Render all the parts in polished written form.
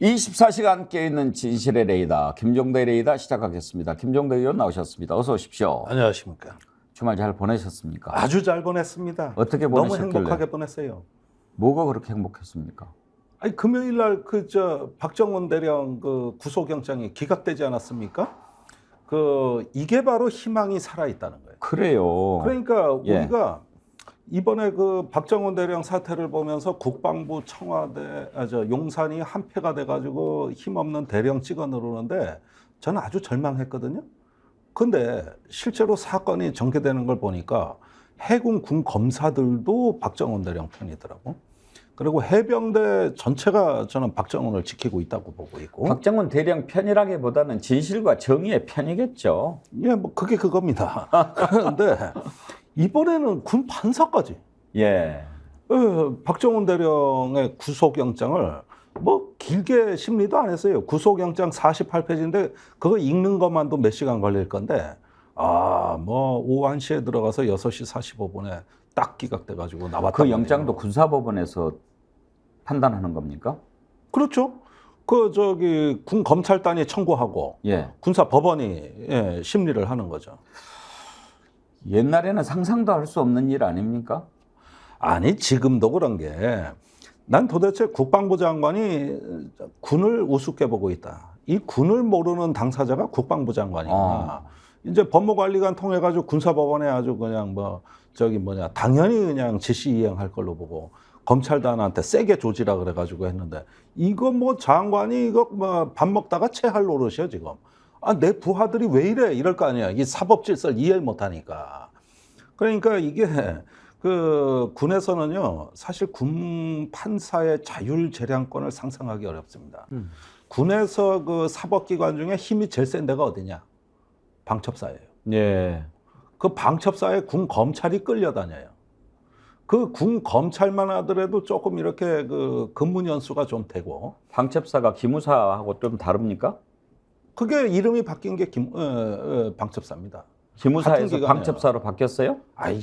24시간 깨어있는 진실의 레이더 김종대 레이더 시작하겠습니다. 김종대 의원 나오셨습니다. 어서 오십시오. 안녕하십니까. 주말 잘 보내셨습니까? 아주 잘 보냈습니다. 어떻게 너무 보내셨길래? 행복하게 보냈어요. 뭐가 그렇게 행복했습니까? 아니 금요일 날 박정원 대령 그 구속영장이 기각되지 않았습니까? 이게 바로 희망이 살아 있다는 거예요. 그래요. 그러니까 예. 우리가 이번에 그 박정원 대령 사태를 보면서 국방부, 청와대, 용산이 한패가 돼가지고 힘없는 대령 찍어 누르는데 저는 아주 절망했거든요. 근데 실제로 사건이 전개되는 걸 보니까 해군 군 검사들도 박정원 대령 편이더라고. 그리고 해병대 전체가 저는 박정원을 지키고 있다고 보고 있고. 박정원 대령 편이라기보다는 진실과 정의의 편이겠죠. 예, 뭐 그게 그겁니다. 그런데 이번에는 군 판사까지 예. 박정원 대령의 구속영장을 뭐 길게 심리도 안 했어요. 구속영장 48페이지인데 그거 읽는 것만도 몇 시간 걸릴 건데 뭐 오후 1시에 들어가서 6시 45분에 딱 기각돼가지고 나왔다. 그 영장도 군사법원에서 판단하는 겁니까? 그렇죠. 군 검찰단이 청구하고 예. 군사법원이 심리를 하는 거죠. 옛날에는 상상도 할 수 없는 일 아닙니까? 아니 지금도 그런 게 난 도대체 국방부 장관이 군을 우습게 보고 있다. 이 군을 모르는 당사자가 국방부 장관이구나. 이제 법무관리관 통해 가지고 군사법원에 아주 그냥 당연히 그냥 지시 이행할 걸로 보고 검찰단한테 세게 조지라 그래 가지고 했는데 이거 뭐 장관이 이거 뭐 밥 먹다가 체할 노릇이야 지금. 내 부하들이 왜 이래 이럴 거 아니야. 이 사법 질서를 이해를 못 하니까. 그러니까 이게 군에서는요, 사실 군 판사의 자율 재량권을 상상하기 어렵습니다. 군에서 그 사법기관 중에 힘이 제일 센 데가 어디냐? 방첩사예요. 예. 그 방첩사에 군 검찰이 끌려다녀요. 그 군 검찰만 하더라도 조금 이렇게 그 근무 연수가 좀 되고. 방첩사가 기무사하고 좀 다릅니까? 그게 이름이 바뀐 게 방첩사입니다. 기무사에서 방첩사로 바뀌었어요?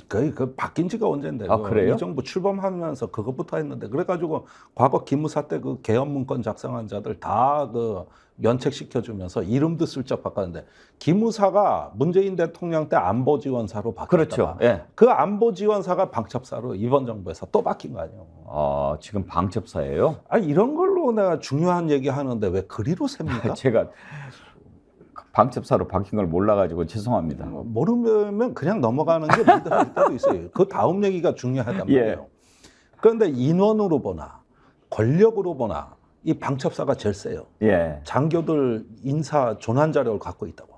그 바뀐 지가 언젠데. 그래요? 이 정부 출범하면서 그것부터 했는데. 그래가지고 과거 기무사 때 그 개헌 문건 작성한 자들 다 면책시켜주면서 이름도 슬쩍 바꿨는데 기무사가 문재인 대통령 때 안보지원사로 바뀌었다가 그렇죠. 예. 그 안보지원사가 방첩사로 이번 정부에서 또 바뀐 거 아니에요. 지금 방첩사예요? 이런 걸로 내가 중요한 얘기 하는데 왜 그리로 셉니까? 제가 방첩사로 바뀐 걸 몰라가지고 죄송합니다. 모르면 그냥 넘어가는 게 믿을 때도 있어요. 그 다음 얘기가 중요하단 말이에요. 예. 그런데 인원으로 보나 권력으로 보나 이 방첩사가 제일 세요. 예. 장교들 인사 조난 자료를 갖고 있다고.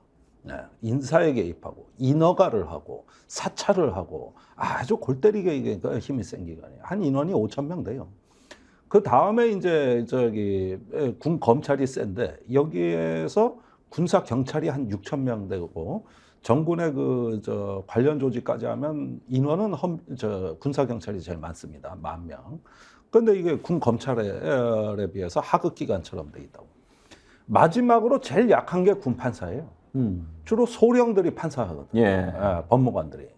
인사에 개입하고 인허가를 하고 사찰을 하고 아주 골 때리게 이게 힘이 센 기관이에요. 한 인원이 5,000명 돼요. 그 다음에 이제 군 검찰이 센데 여기에서 군사 경찰이 한 6,000명 되고 정군의 관련 조직까지 하면 인원은 군사 경찰이 제일 많습니다. 10,000명. 그런데 이게 군 검찰에 비해서 하급 기관처럼 돼 있다고. 마지막으로 제일 약한 게 군 판사예요. 주로 소령들이 판사하거든요. 예. 법무관들이.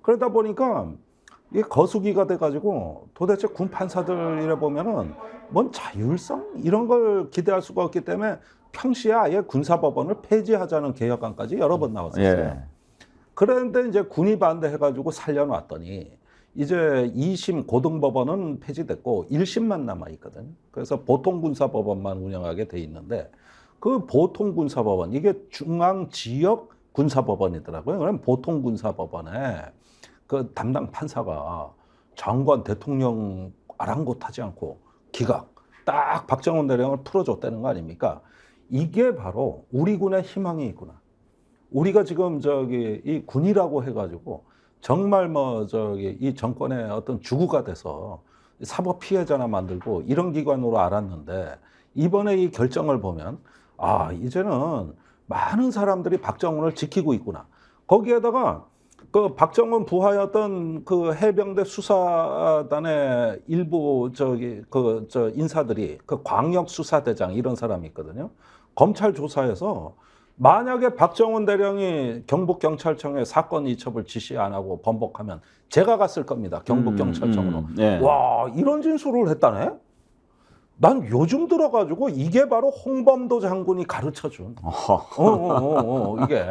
그러다 보니까 이게 거수기가 돼가지고 도대체 군 판사들 이래 보면은 뭔 자율성 이런 걸 기대할 수가 없기 때문에 평시에 아예 군사법원을 폐지하자는 개혁안까지 여러 번 나왔었어요. 예. 그런데 이제 군이 반대해가지고 살려놨더니 이제 2심 고등법원은 폐지됐고 1심만 남아있거든요. 그래서 보통군사법원만 운영하게 돼 있는데 그 보통군사법원, 이게 중앙지역군사법원이더라고요. 그럼 보통군사법원에 그 담당 판사가 장관 대통령 아랑곳하지 않고 기각, 딱 박정원 대령을 풀어줬다는 거 아닙니까? 이게 바로 우리 군의 희망이 있구나. 우리가 지금 이 군이라고 해가지고 정말 이 정권의 어떤 주구가 돼서 사법 피해자나 만들고 이런 기관으로 알았는데 이번에 이 결정을 보면 이제는 많은 사람들이 박정원을 지키고 있구나. 거기에다가 그 박정원 부하였던 그 해병대 수사단의 일부 인사들이 그 광역수사대장 이런 사람이 있거든요. 검찰 조사에서 만약에 박정원 대령이 경북경찰청에 사건 이첩을 지시 안 하고 번복하면 제가 갔을 겁니다. 경북경찰청으로. 예. 와, 이런 진술을 했다네? 난 요즘 들어가지고 이게 바로 홍범도 장군이 가르쳐준. 이게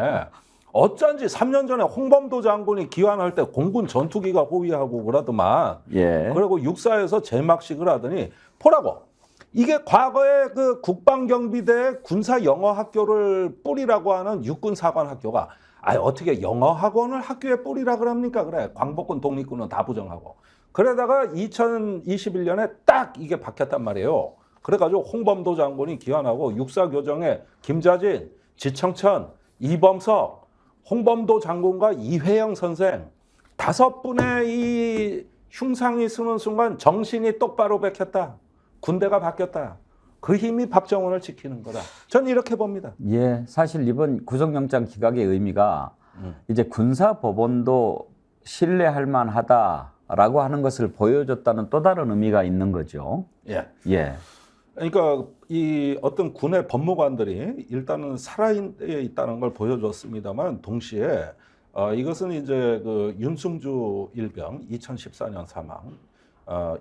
어쩐지 3년 전에 홍범도 장군이 기환할 때 공군 전투기가 호위하고 그러더만. 예. 그리고 육사에서 제막식을 하더니 보라고. 이게 과거에 그 국방경비대 군사영어학교를 뿌리라고 하는 육군사관학교가 어떻게 영어학원을 학교에 뿌리라 그럽니까? 그래. 광복군 독립군은 다 부정하고. 그러다가 2021년에 딱 이게 박혔단 말이에요. 그래가지고 홍범도 장군이 기환하고 육사교정에 김자진, 지청천, 이범석, 홍범도 장군과 이회영 선생 5분의 이 흉상이 쓰는 순간 정신이 똑바로 박혔다. 군대가 바뀌었다. 그 힘이 박정원을 지키는 거다. 저는 이렇게 봅니다. 예, 사실 이번 구속영장 기각의 의미가 이제 군사법원도 신뢰할 만하다라고 하는 것을 보여줬다는 또 다른 의미가 있는 거죠. 예. 예. 그러니까 이 어떤 군의 법무관들이 일단은 살아있다는 걸 보여줬습니다만 동시에 이것은 이제 그 윤승주 일병 2014년 사망,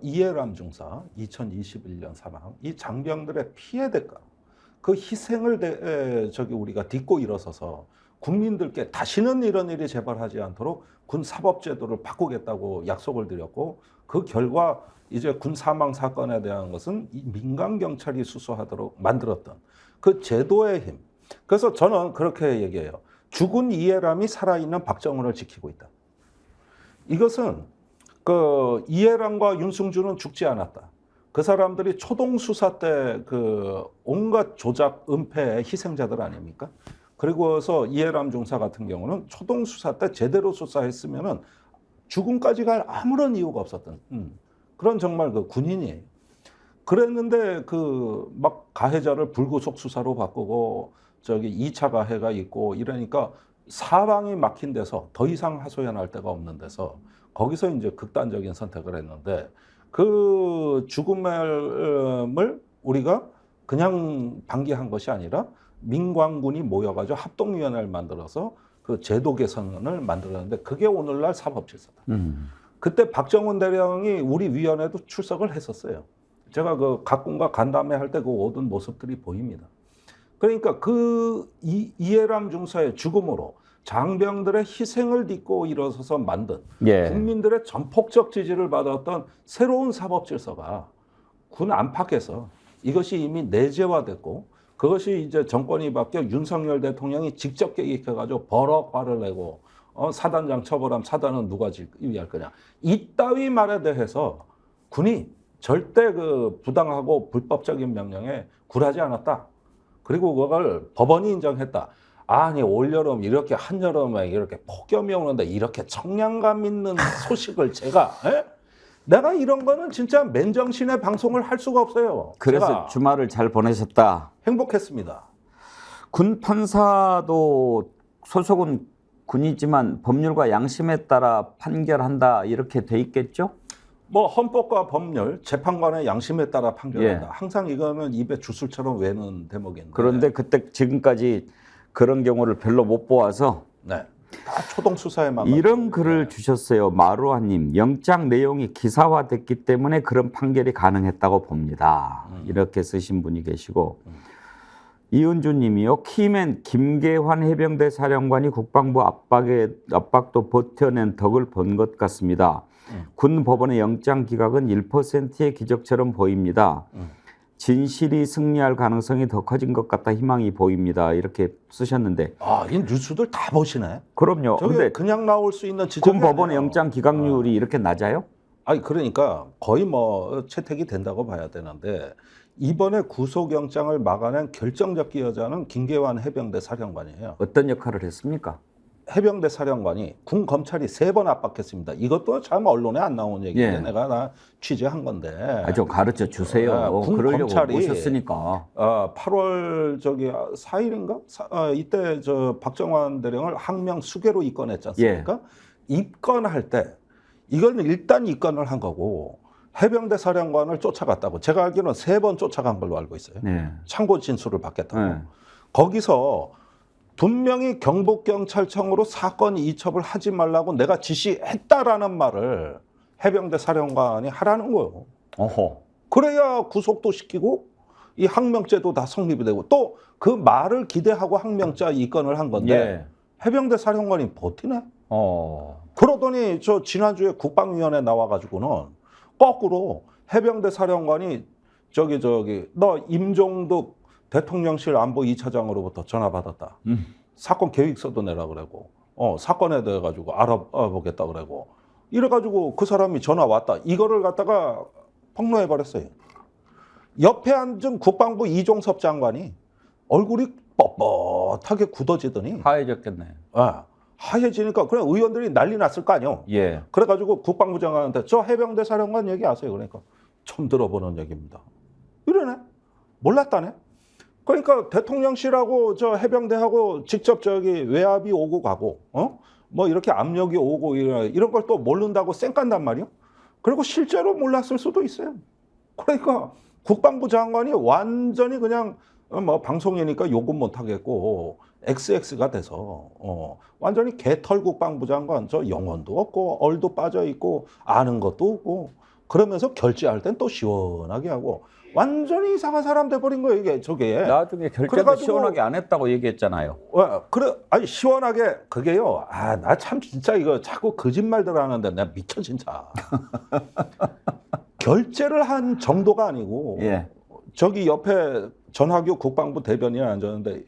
이해람 중사 2021년 사망, 이 장병들의 피해 대가, 그 희생을 우리가 딛고 일어서서 국민들께 다시는 이런 일이 재발하지 않도록 군 사법제도를 바꾸겠다고 약속을 드렸고, 그 결과 이제 군 사망 사건에 대한 것은 이 민간 경찰이 수사하도록 만들었던 그 제도의 힘. 그래서 저는 그렇게 얘기해요. 죽은 이해람이 살아있는 박정원을 지키고 있다. 이것은 그 이해람과 윤승주는 죽지 않았다. 그 사람들이 초동 수사 때 그 온갖 조작, 은폐의 희생자들 아닙니까? 그리고서 이해람 중사 같은 경우는 초동 수사 때 제대로 수사했으면은 죽음까지 갈 아무런 이유가 없었던 그런 정말 그 군인이에요. 그랬는데 그 막 가해자를 불구속 수사로 바꾸고 저기 2차 가해가 있고 이러니까 사방이 막힌 데서 더 이상 하소연할 데가 없는 데서 거기서 이제 극단적인 선택을 했는데, 그 죽음을 우리가 그냥 방기한 것이 아니라 민관군이 모여가지고 합동위원회를 만들어서 그 제도 개선을 만들었는데 그게 오늘날 사법질서다. 그때 박정훈 대령이 우리 위원회도 출석을 했었어요. 제가 그 각군과 간담회 할 때 그 모든 모습들이 보입니다. 그러니까 그 이해람 중사의 죽음으로 장병들의 희생을 딛고 일어서서 만든 예. 국민들의 전폭적 지지를 받았던 새로운 사법질서가 군 안팎에서 이것이 이미 내재화됐고, 그것이 이제 정권이 바뀌어 윤석열 대통령이 직접 개입해가지고 버럭화를 내고 사단장 처벌하면 사단은 누가 지휘할 거냐. 이따위 말에 대해서 군이 절대 그 부당하고 불법적인 명령에 굴하지 않았다. 그리고 그걸 법원이 인정했다. 아니 올여름 이렇게 한여름에 이렇게 폭염이 오는데 이렇게 청량감 있는 소식을 내가 이런 거는 진짜 맨정신에 방송을 할 수가 없어요. 그래서 주말을 잘 보내셨다. 행복했습니다. 군 판사도 소속은 군이지만 법률과 양심에 따라 판결한다 이렇게 돼 있겠죠? 뭐 헌법과 법률, 재판관의 양심에 따라 판결한다. 예. 항상 이거는 입에 주술처럼 외는 대목인데. 그런데 그때 지금까지 그런 경우를 별로 못 보아서 네. 다 초동 수사에만 이런 글을 주셨어요. 마루아님, 영장 내용이 기사화됐기 때문에 그런 판결이 가능했다고 봅니다. 이렇게 쓰신 분이 계시고, 이은주님이요. 키맨 김계환 해병대 사령관이 국방부 압박도 버텨낸 덕을 본 것 같습니다. 군 법원의 영장 기각은 1%의 기적처럼 보입니다. 진실이 승리할 가능성이 더 커진 것 같다 희망이 보입니다. 이렇게 쓰셨는데. 이 뉴스들 다 보시네. 그럼요. 근데 그냥 나올 수 있는 지적이 군 법원의 영장 기각률이 이렇게 낮아요? 그러니까 거의 뭐 채택이 된다고 봐야 되는데, 이번에 구속영장을 막아낸 결정적 기여자는 김계환 해병대 사령관이에요. 어떤 역할을 했습니까? 해병대 사령관이 군 검찰이 3번 압박했습니다. 이것도 참 언론에 안 나온 얘기인데 예. 내가 취재한 건데. 좀 가르쳐 주세요. 군 그러려고 검찰이 오셨으니까. 8월 4일인가? 이때 저 박정환 대령을 항명 수계로 입건했지 않습니까? 입건할 때 이걸 일단 입건을 한 거고, 해병대 사령관을 쫓아갔다고. 제가 알기로는 3번 쫓아간 걸로 알고 있어요. 네. 참고 진술을 받겠다고. 네. 거기서 분명히 경북경찰청으로 사건 이첩을 하지 말라고 내가 지시했다라는 말을 해병대 사령관이 하라는 거예요. 어허. 그래야 구속도 시키고 이 항명죄도 다 성립이 되고 또 그 말을 기대하고 항명죄 입건을 한 건데 예. 해병대 사령관이 버티네. 어. 그러더니 저 지난주에 국방위원회 나와가지고는 거꾸로 해병대 사령관이 저기 너 임종덕 대통령실 안보 2차장으로부터 전화 받았다. 사건 계획서도 내라 그러고 사건에 대해 가지고 알아보겠다 그러고 이래가지고 그 사람이 전화 왔다. 이거를 갖다가 폭로해 버렸어요. 옆에 앉은 국방부 이종섭 장관이 얼굴이 뻣뻣하게 굳어지더니 하얘졌겠네. 하얘지니까 그냥 의원들이 난리 났을 거 아니에요. 예. 그래가지고 국방부 장관한테 저 해병대 사령관 얘기하세요. 그러니까 처음 들어보는 얘기입니다. 이러네. 몰랐다네. 그러니까 대통령실하고 저 해병대하고 직접 저기 외압이 오고 가고 뭐 이렇게 압력이 오고 이런 걸 또 모른다고 쌩깐단 말이에요. 그리고 실제로 몰랐을 수도 있어요. 그러니까 국방부 장관이 완전히 그냥 뭐 방송이니까 욕은 못 하겠고 XX가 돼서 완전히 개털 국방부 장관 저 영혼도 없고 얼도 빠져 있고 아는 것도 없고 그러면서 결제할 땐 또 시원하게 하고 완전히 이상한 사람 돼버린 거예요 이게 저게. 나중에 결제도 그래가지고- 시원하게 안 했다고 얘기했잖아요. 그래 아니 시원하게 그게요. 나 참 진짜 이거 자꾸 거짓말들 하는데 내가 미쳐 진짜. 결제를 한 정도가 아니고 예. 저기 옆에 전하교 국방부 대변인이 앉았는데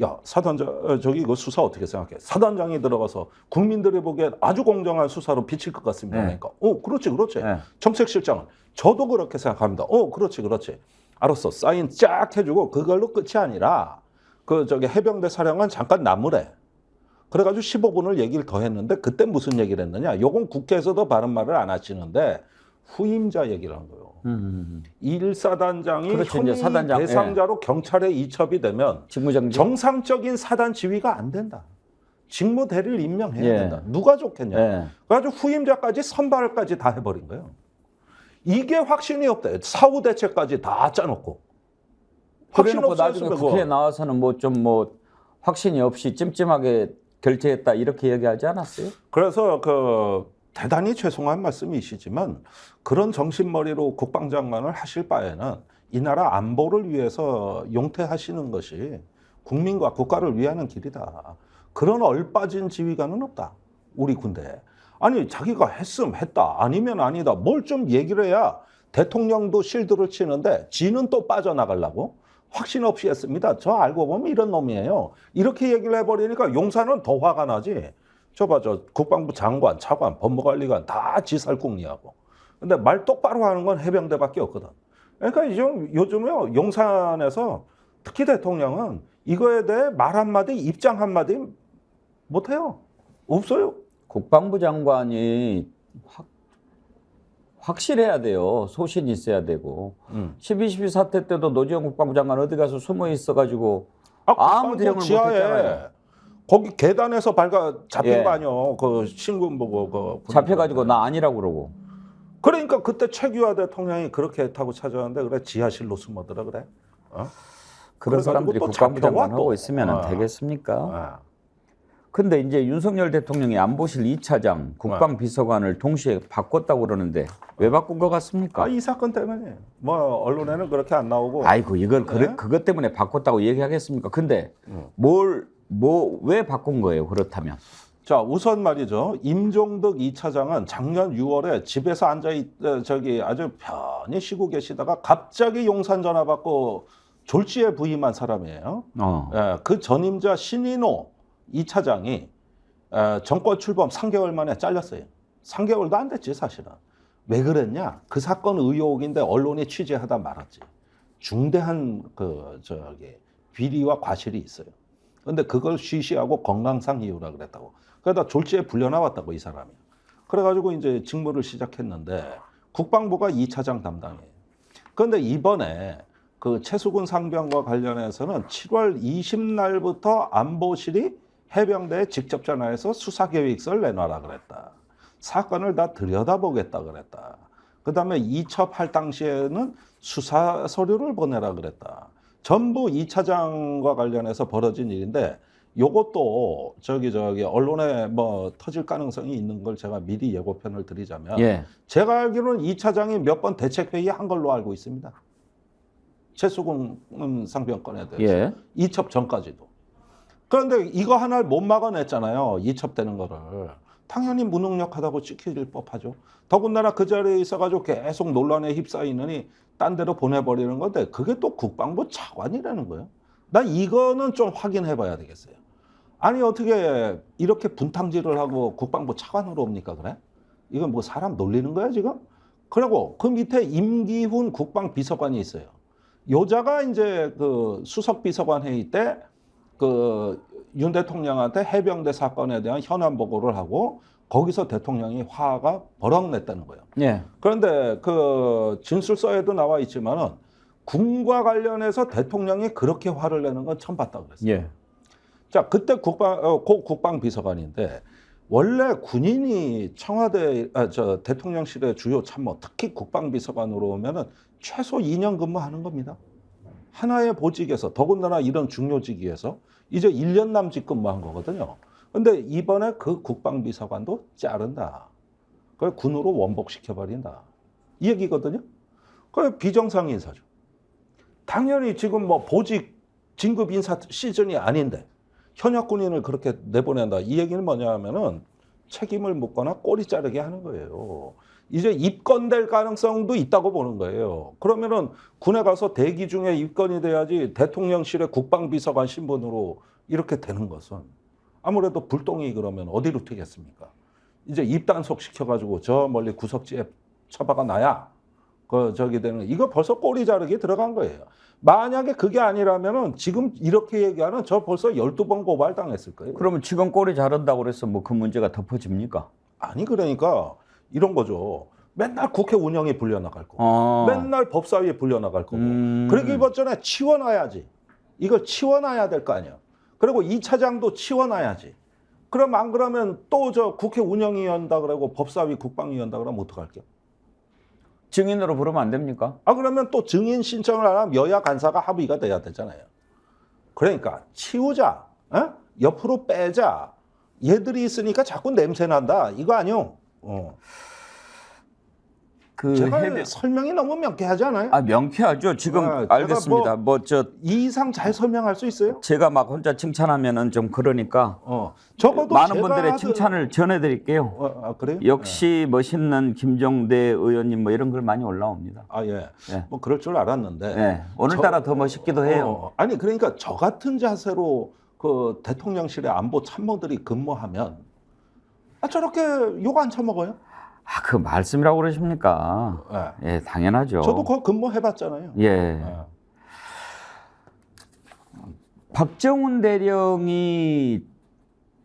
야 사단장 저기 이거 수사 어떻게 생각해? 사단장이 들어가서 국민들이 보기엔 아주 공정한 수사로 비칠 것 같습니다. 네. 그러니까 그렇지 네. 정책실장은 저도 그렇게 생각합니다. 그렇지 알았어 사인 쫙 해주고 그걸로 끝이 아니라 그 저기 해병대 사령관 잠깐 남으래. 그래가지고 15분을 얘기를 더 했는데 그때 무슨 얘기를 했느냐? 요건 국회에서도 바른 말을 안 하시는데 후임자 얘기를 한 거예요. 1사단장이 그렇죠, 혐의 이제 사단장, 대상자로 경찰에 이첩이 되면 직무정지. 정상적인 사단 지휘가 안 된다. 직무 대리를 임명해야 예. 된다. 누가 좋겠냐. 예. 그래가지고 후임자까지 선발까지 다 해버린 거예요. 이게 확신이 없대. 사후 대책까지 다 짜놓고. 확신 그래놓고 나중에 없었으면 국회에 그거. 나와서는 뭐 좀 확신이 없이 찜찜하게 결제했다 이렇게 얘기하지 않았어요? 그래서 대단히 죄송한 말씀이시지만 그런 정신머리로 국방장관을 하실 바에는 이 나라 안보를 위해서 용퇴하시는 것이 국민과 국가를 위하는 길이다. 그런 얼빠진 지휘관은 없다. 우리 군대에. 아니 자기가 했음 했다 아니면 아니다 뭘 좀 얘기를 해야 대통령도 실드를 치는데 지는 또 빠져나가려고 확신 없이 했습니다. 저 알고 보면 이런 놈이에요. 이렇게 얘기를 해버리니까 용사는 더 화가 나지. 저 국방부 장관, 차관, 법무관리관 다 지살궁리하고. 근데 말 똑바로 하는 건 해병대밖에 없거든. 그러니까 요즘에 용산에서 특히 대통령은 이거에 대해 말 한마디, 입장 한마디 못해요. 없어요. 국방부 장관이 확실해야 돼요. 소신이 있어야 되고. 12.12 사태 때도 노지원 국방부 장관 어디 가서 숨어 있어가지고 아무 대응을 못했잖아요. 거기 계단에서 잡힌 예. 거 아니요. 그 신문 보고 잡혀가지고 나 아니라고 그러고. 그러니까 그때 최규하 대통령이 그렇게 타고 찾아왔는데 그래 지하실로 숨어들어 그래. 그런 사람들이 또 국방부 잡혀와 장관 하고 또. 있으면 되겠습니까? 예. 근데 이제 윤석열 대통령이 안보실 2차장, 국방비서관을 동시에 바꿨다고 그러는데 왜 바꾼 것 같습니까? 이 사건 때문에 뭐 언론에는 그렇게 안 나오고. 아이고 이걸 네? 그것 때문에 바꿨다고 얘기하겠습니까? 근데 왜 바꾼 거예요? 그렇다면? 자 우선 말이죠. 임종덕 2차장은 작년 6월에 집에서 아주 편히 쉬고 계시다가 갑자기 용산 전화 받고 졸지에 부임한 사람이에요. 예, 그 전임자 신인호 2차장이 정권 출범 3개월 만에 잘렸어요. 3개월도 안 됐지 사실은. 왜 그랬냐? 그 사건 의혹인데 언론이 취재하다 말았지. 중대한 비리와 과실이 있어요. 근데 그걸 쉬쉬하고 건강상 이유라 그랬다고. 그러다 졸지에 불려 나왔다고 이 사람이. 그래가지고 이제 직무를 시작했는데 국방부가 2차장 담당이에요. 그런데 이번에 그 최수근 상병과 관련해서는 7월 20날부터 안보실이 해병대에 직접 전화해서 수사계획서를 내놔라 그랬다. 사건을 다 들여다보겠다 그랬다. 그다음에 이첩할 당시에는 수사 서류를 보내라 그랬다. 전부 2차장과 관련해서 벌어진 일인데 요것도 저기 언론에 뭐 터질 가능성이 있는 걸 제가 미리 예고편을 드리자면 예. 제가 알기로는 이 차장이 몇 번 대책회의 한 걸로 알고 있습니다. 최수근 상병권에 대해서 예. 이첩 전까지도. 그런데 이거 하나를 못 막아냈잖아요. 이첩되는 거를. 당연히 무능력하다고 찍힐 법하죠. 더군다나 그 자리에 있어가지고 계속 논란에 휩싸이느니 딴 데로 보내버리는 건데 그게 또 국방부 차관이라는 거예요. 나 이거는 좀 확인해 봐야 되겠어요. 아니 어떻게 이렇게 분탕질을 하고 국방부 차관으로 옵니까 그래? 이건 뭐 사람 놀리는 거야 지금? 그리고 그 밑에 임기훈 국방비서관이 있어요. 여자가 이제 그 수석비서관 회의 때 그 윤 대통령한테 해병대 사건에 대한 현안 보고를 하고 거기서 대통령이 화가 버럭 냈다는 거예요. 예. 그런데 그 진술서에도 나와 있지만은 군과 관련해서 대통령이 그렇게 화를 내는 건 처음 봤다 그랬어요. 예. 자, 그때 고 국방비서관인데 원래 군인이 청와대 대통령실의 주요 참모, 특히 국방비서관으로 오면은 최소 2년 근무하는 겁니다. 하나의 보직에서 더군다나 이런 중요직위에서 이제 1년 남짓 근무한 거거든요. 근데 이번에 그 국방비서관도 자른다. 그걸 군으로 원복시켜버린다. 이 얘기거든요. 그게 비정상 인사죠. 당연히 지금 뭐 보직 진급 인사 시즌이 아닌데 현역 군인을 그렇게 내보낸다. 이 얘기는 뭐냐 하면은 책임을 묻거나 꼬리 자르게 하는 거예요. 이제 입건될 가능성도 있다고 보는 거예요. 그러면은 군에 가서 대기 중에 입건이 돼야지 대통령실의 국방비서관 신분으로 이렇게 되는 것은 아무래도 불똥이 그러면 어디로 튀겠습니까? 이제 입단속 시켜가지고 저 멀리 구석지에 처박아 놔야 그 저기 되는 이거 벌써 꼬리 자르기 들어간 거예요. 만약에 그게 아니라면은 지금 이렇게 얘기하는 저 벌써 12번 고발 당했을 거예요. 그러면 지금 꼬리 자른다고 그래서 뭐 그 문제가 덮어집니까? 아니 그러니까 이런 거죠. 맨날 국회 운영에 불려나갈 거고 맨날 법사위에 불려나갈 거고 그러기 전에 치워놔야지. 이걸 치워놔야 될 거 아니야. 그리고 이 차장도 치워놔야지. 그럼 안 그러면 또 저 국회 운영위원다 그러고 법사위 국방위원다 그러면 어떡할게요? 증인으로 부르면 안 됩니까? 아 그러면 또 증인 신청을 하면 여야 간사가 합의가 돼야 되잖아요. 그러니까 치우자, 어? 옆으로 빼자. 얘들이 있으니까 자꾸 냄새 난다. 이거 아니요. 그 제가 설명이 너무 명쾌하지 않아요? 아 명쾌하죠. 지금 알겠습니다. 뭐 저 이 이상 잘 설명할 수 있어요? 제가 막 혼자 칭찬하면은 좀 그러니까 적어도 많은 제가 분들의 칭찬을 전해드릴게요. 아 그래요? 역시 멋있는 김종대 의원님 뭐 이런 글 많이 올라옵니다. 아 예. 예. 뭐 그럴 줄 알았는데. 네. 오늘따라 더 멋있기도 해요. 아니 그러니까 저 같은 자세로 그 대통령실의 안보 참모들이 근무하면 저렇게 욕 안 처먹어요? 아, 그 말씀이라고 그러십니까? 예. 예, 당연하죠. 저도 거기 근무해봤잖아요. 예. 박정훈 대령이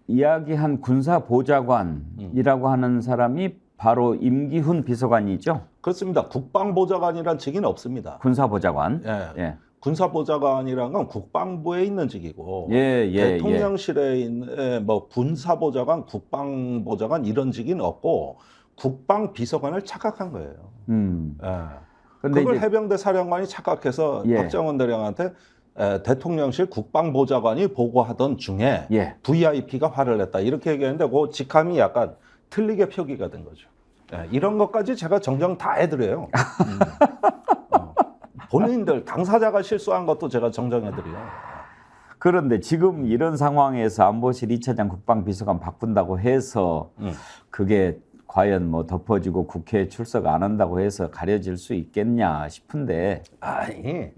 이야기한 군사보좌관이라고 하는 사람이 바로 임기훈 비서관이죠. 그렇습니다. 국방보좌관이란 직위는 없습니다. 군사보좌관. 예. 예. 군사보좌관이란 건 국방부에 있는 직이고 예, 대통령실에 있는 뭐 군사보좌관, 국방보좌관 이런 직위는 없고 국방비서관을 착각한 거예요. 예. 그걸 해병대 사령관이 착각해서 박정훈 대령한테 대통령실 국방보좌관이 보고하던 중에 VIP가 화를 냈다 이렇게 얘기했는데 그 직함이 약간 틀리게 표기가 된 거죠. 이런 것까지 제가 정정 다 해드려요. 본인들 당사자가 실수한 것도 제가 정정해드려요. 그런데 지금 이런 상황에서 안보실 2차장 국방비서관 바꾼다고 해서 그게 과연 뭐 덮어지고 국회에 출석 안 한다고 해서 가려질 수 있겠냐 싶은데. 아니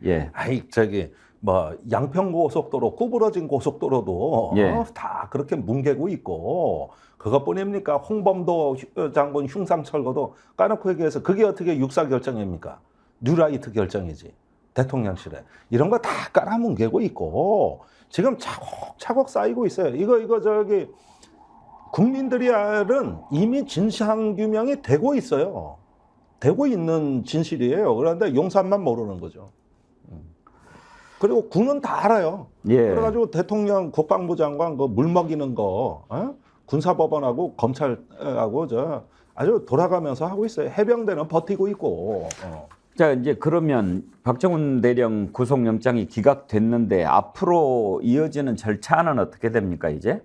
저기 뭐 양평고속도로 구부러진 고속도로도 다 그렇게 뭉개고 있고 그것뿐입니까? 홍범도 장군 흉상철거도 까놓고 얘기해서 그게 어떻게 육사 결정입니까? 뉴라이트 결정이지. 대통령실에 이런 거 다 깔아뭉개고 있고 지금 차곡차곡 쌓이고 있어요. 이거 저기 국민들이알은 이미 진상규명이 되고 있어요. 되고 있는 진실이에요. 그런데 용산만 모르는 거죠. 그리고 군은 다 알아요. 그래가지고 대통령 국방부 장관 그 물 먹이는 거 군사법원하고 검찰하고 아주 돌아가면서 하고 있어요. 해병대는 버티고 있고. 자, 이제 그러면 박정훈 대령 구속영장이 기각됐는데 앞으로 이어지는 절차는 어떻게 됩니까, 이제?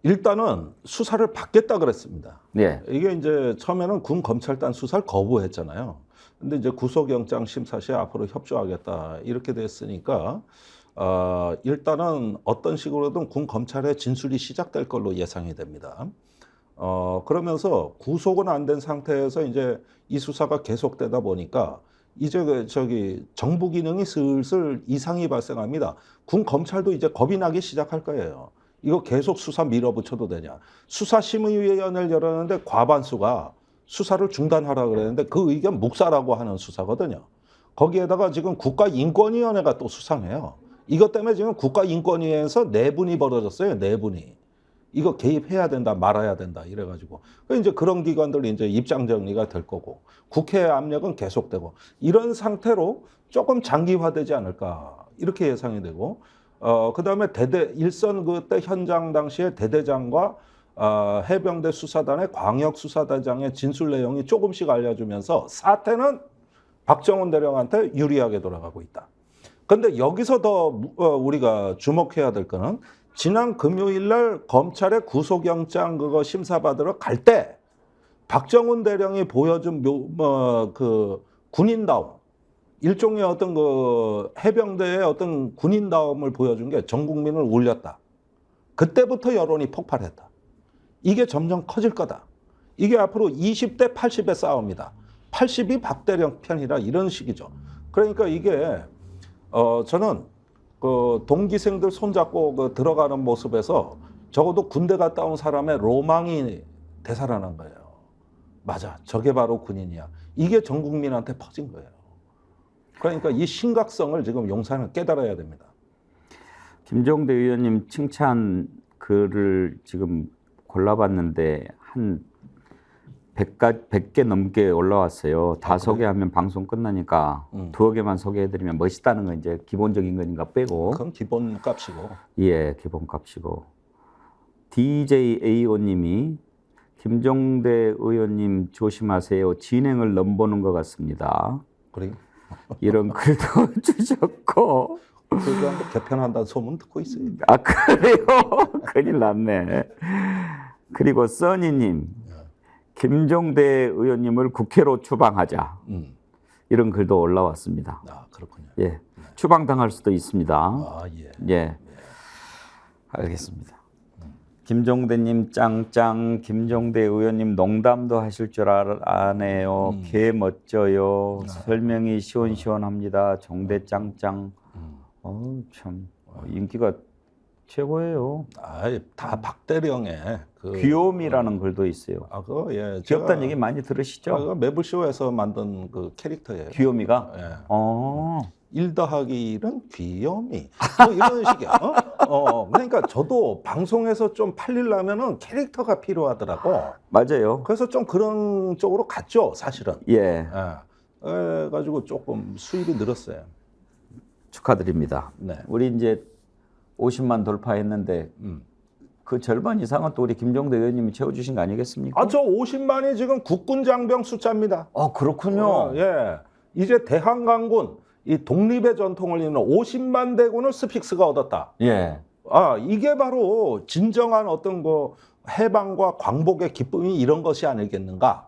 일단은 수사를 받겠다 그랬습니다. 네. 이게 이제 처음에는 군 검찰단 수사를 거부했잖아요. 근데 이제 구속영장 심사 시에 앞으로 협조하겠다 이렇게 됐으니까 일단은 어떤 식으로든 군 검찰의 진술이 시작될 걸로 예상이 됩니다. 그러면서 구속은 안 된 상태에서 이제 이 수사가 계속되다 보니까 이제 정부 기능이 슬슬 이상이 발생합니다. 군 검찰도 이제 겁이 나기 시작할 거예요. 이거 계속 수사 밀어붙여도 되냐. 수사심의위원회를 열었는데 과반수가 수사를 중단하라 그랬는데 그 의견 묵살하고 하는 수사거든요. 거기에다가 지금 국가인권위원회가 또 수상해요. 이것 때문에 지금 국가인권위에서 내분이 벌어졌어요. 내분이. 이거 개입해야 된다, 말아야 된다, 이래가지고. 이제 그런 기관들 이제 입장 정리가 될 거고, 국회 압력은 계속되고, 이런 상태로 조금 장기화되지 않을까, 이렇게 예상이 되고, 그 다음에 일선 그때 현장 당시에 대대장과 해병대 수사단의 광역수사대장의 진술 내용이 조금씩 알려주면서 사태는 박정훈 대령한테 유리하게 돌아가고 있다. 근데 여기서 더 우리가 주목해야 될 거는 지난 금요일 날 검찰의 구속영장 그거 심사받으러 갈 때 박정훈 대령이 보여준 그 군인다움, 일종의 어떤 그 해병대의 어떤 군인다움을 보여준 게 전 국민을 울렸다. 그때부터 여론이 폭발했다. 이게 점점 커질 거다. 이게 앞으로 20대 80의 싸움이다. 80이 박 대령 편이라 이런 식이죠. 그러니까 이게 저는 그 동기생들 손잡고 그 들어가는 모습에서 적어도 군대 갔다 온 사람의 로망이 되살아난 거예요. 맞아, 저게 바로 군인이야. 이게 전 국민한테 퍼진 거예요. 그러니까 이 심각성을 지금 용산은 깨달아야 됩니다. 김종대 의원님 칭찬 글을 지금 골라봤는데 한 100개 넘게 올라왔어요. 다 소개하면 방송 끝나니까 두어 개만 소개해드리면 멋있다는 건 이제 기본적인 거니까 빼고. 그건 기본값이고. 예, 기본값이고. DJAO님이 김종대 의원님 조심하세요. 진행을 넘보는 것 같습니다. 그래. 이런 글도 주셨고. 그거한테 개편한다는 소문 듣고 있어요. 아, 그래요? 큰일 났네. 그리고 써니님, 김종대 의원님을 국회로 추방하자. 이런 글도 올라왔습니다. 아, 그렇군요. 예, 네. 추방당할 수도 있습니다. 아, 예. 예, 알겠습니다. 김종대님 짱짱, 김종대 의원님 농담도 하실 줄 아네요. 개 멋져요. 설명이 시원시원합니다. 종대 짱짱. 참 인기가 최고예요. 다 박대령의 그 귀요미라는 글도 있어요. 그거 예. 귀엽다는 얘기 많이 들으시죠? 그거 매블쇼에서 만든 그 캐릭터예요. 귀요미가? 예. 1 더하기 1은 귀요미. 뭐 이런 식이야. 그러니까 저도 방송에서 좀 팔리려면은 캐릭터가 필요하더라고. 맞아요. 그래서 좀 그런 쪽으로 갔죠, 사실은. 예. 그래가지고 조금 수입이 늘었어요. 축하드립니다. 네. 우리 이제 50만 돌파했는데 그 절반 이상은 또 우리 김종대 의원님이 채워주신 거 아니겠습니까? 저 50만이 지금 국군 장병 숫자입니다. 그렇군요. 예. 이제 대한강군 이 독립의 전통을 잇는 50만 대군을 스픽스가 얻었다. 예. 이게 바로 진정한 어떤 그 해방과 광복의 기쁨이 이런 것이 아니겠는가.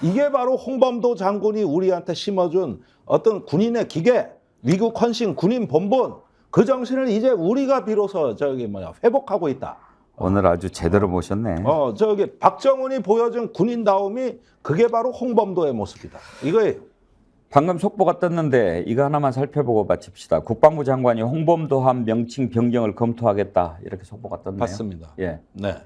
이게 바로 홍범도 장군이 우리한테 심어준 어떤 군인의 기계, 위국 헌신, 군인 본분, 그 정신을 이제 우리가 비로소 회복하고 있다. 오늘 아주 제대로 모셨네. 박정훈이 보여준 군인다움이 그게 바로 홍범도의 모습이다. 이거예요. 방금 속보가 떴는데 이거 하나만 살펴보고 마칩시다. 국방부 장관이 홍범도함 명칭 변경을 검토하겠다 이렇게 속보가 떴네요. 맞습니다. 예. 네.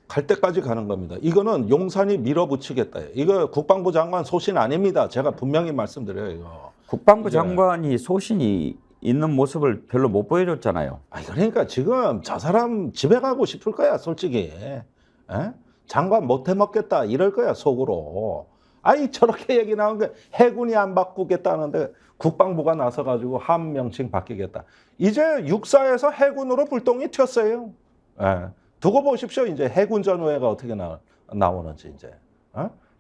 갈 때까지 가는 겁니다. 이거는 용산이 밀어붙이겠다. 이거 국방부 장관 소신 아닙니다. 제가 분명히 말씀드려요. 이거. 국방부 장관이 소신이 있는 모습을 별로 못 보여줬잖아요. 그러니까 지금 저 사람 집에 가고 싶을 거야, 솔직히. 장관 못 해먹겠다 이럴 거야, 속으로. 저렇게 얘기 나온 게 해군이 안 바꾸겠다는데 국방부가 나서가지고 함 명칭 바뀌겠다. 이제 육사에서 해군으로 불똥이 튀었어요. 두고 보십시오. 이제 해군 전후회가 어떻게 나오는지 이제.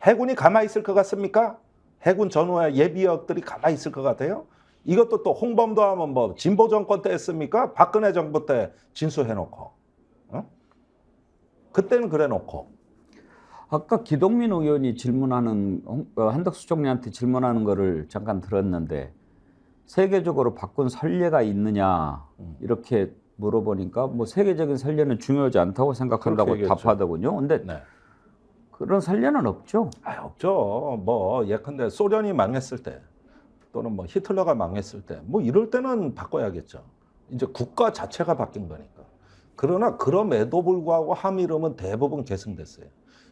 해군이 가만히 있을 것 같습니까? 해군 전후의 예비역들이 가만히 있을 것 같아요? 이것도 또 홍범도 하면 뭐 진보 정권 때 했습니까? 박근혜 정부 때 진수해놓고. 어? 그때는 그래놓고. 아까 기동민 의원이 질문하는 한덕수 총리한테 질문하는 거를 잠깐 들었는데 세계적으로 바꾼 선례가 있느냐 이렇게 물어보니까 뭐 세계적인 선례는 중요하지 않다고 생각한다고 그렇게 얘기했죠. 답하더군요. 근데 네. 그런 선례는 없죠. 없죠. 뭐 예컨대 소련이 망했을 때 또는 뭐 히틀러가 망했을 때 뭐 이럴 때는 바꿔야겠죠. 이제 국가 자체가 바뀐 거니까. 그러나 그럼에도 불구하고 함이름은 대부분 계승됐어요.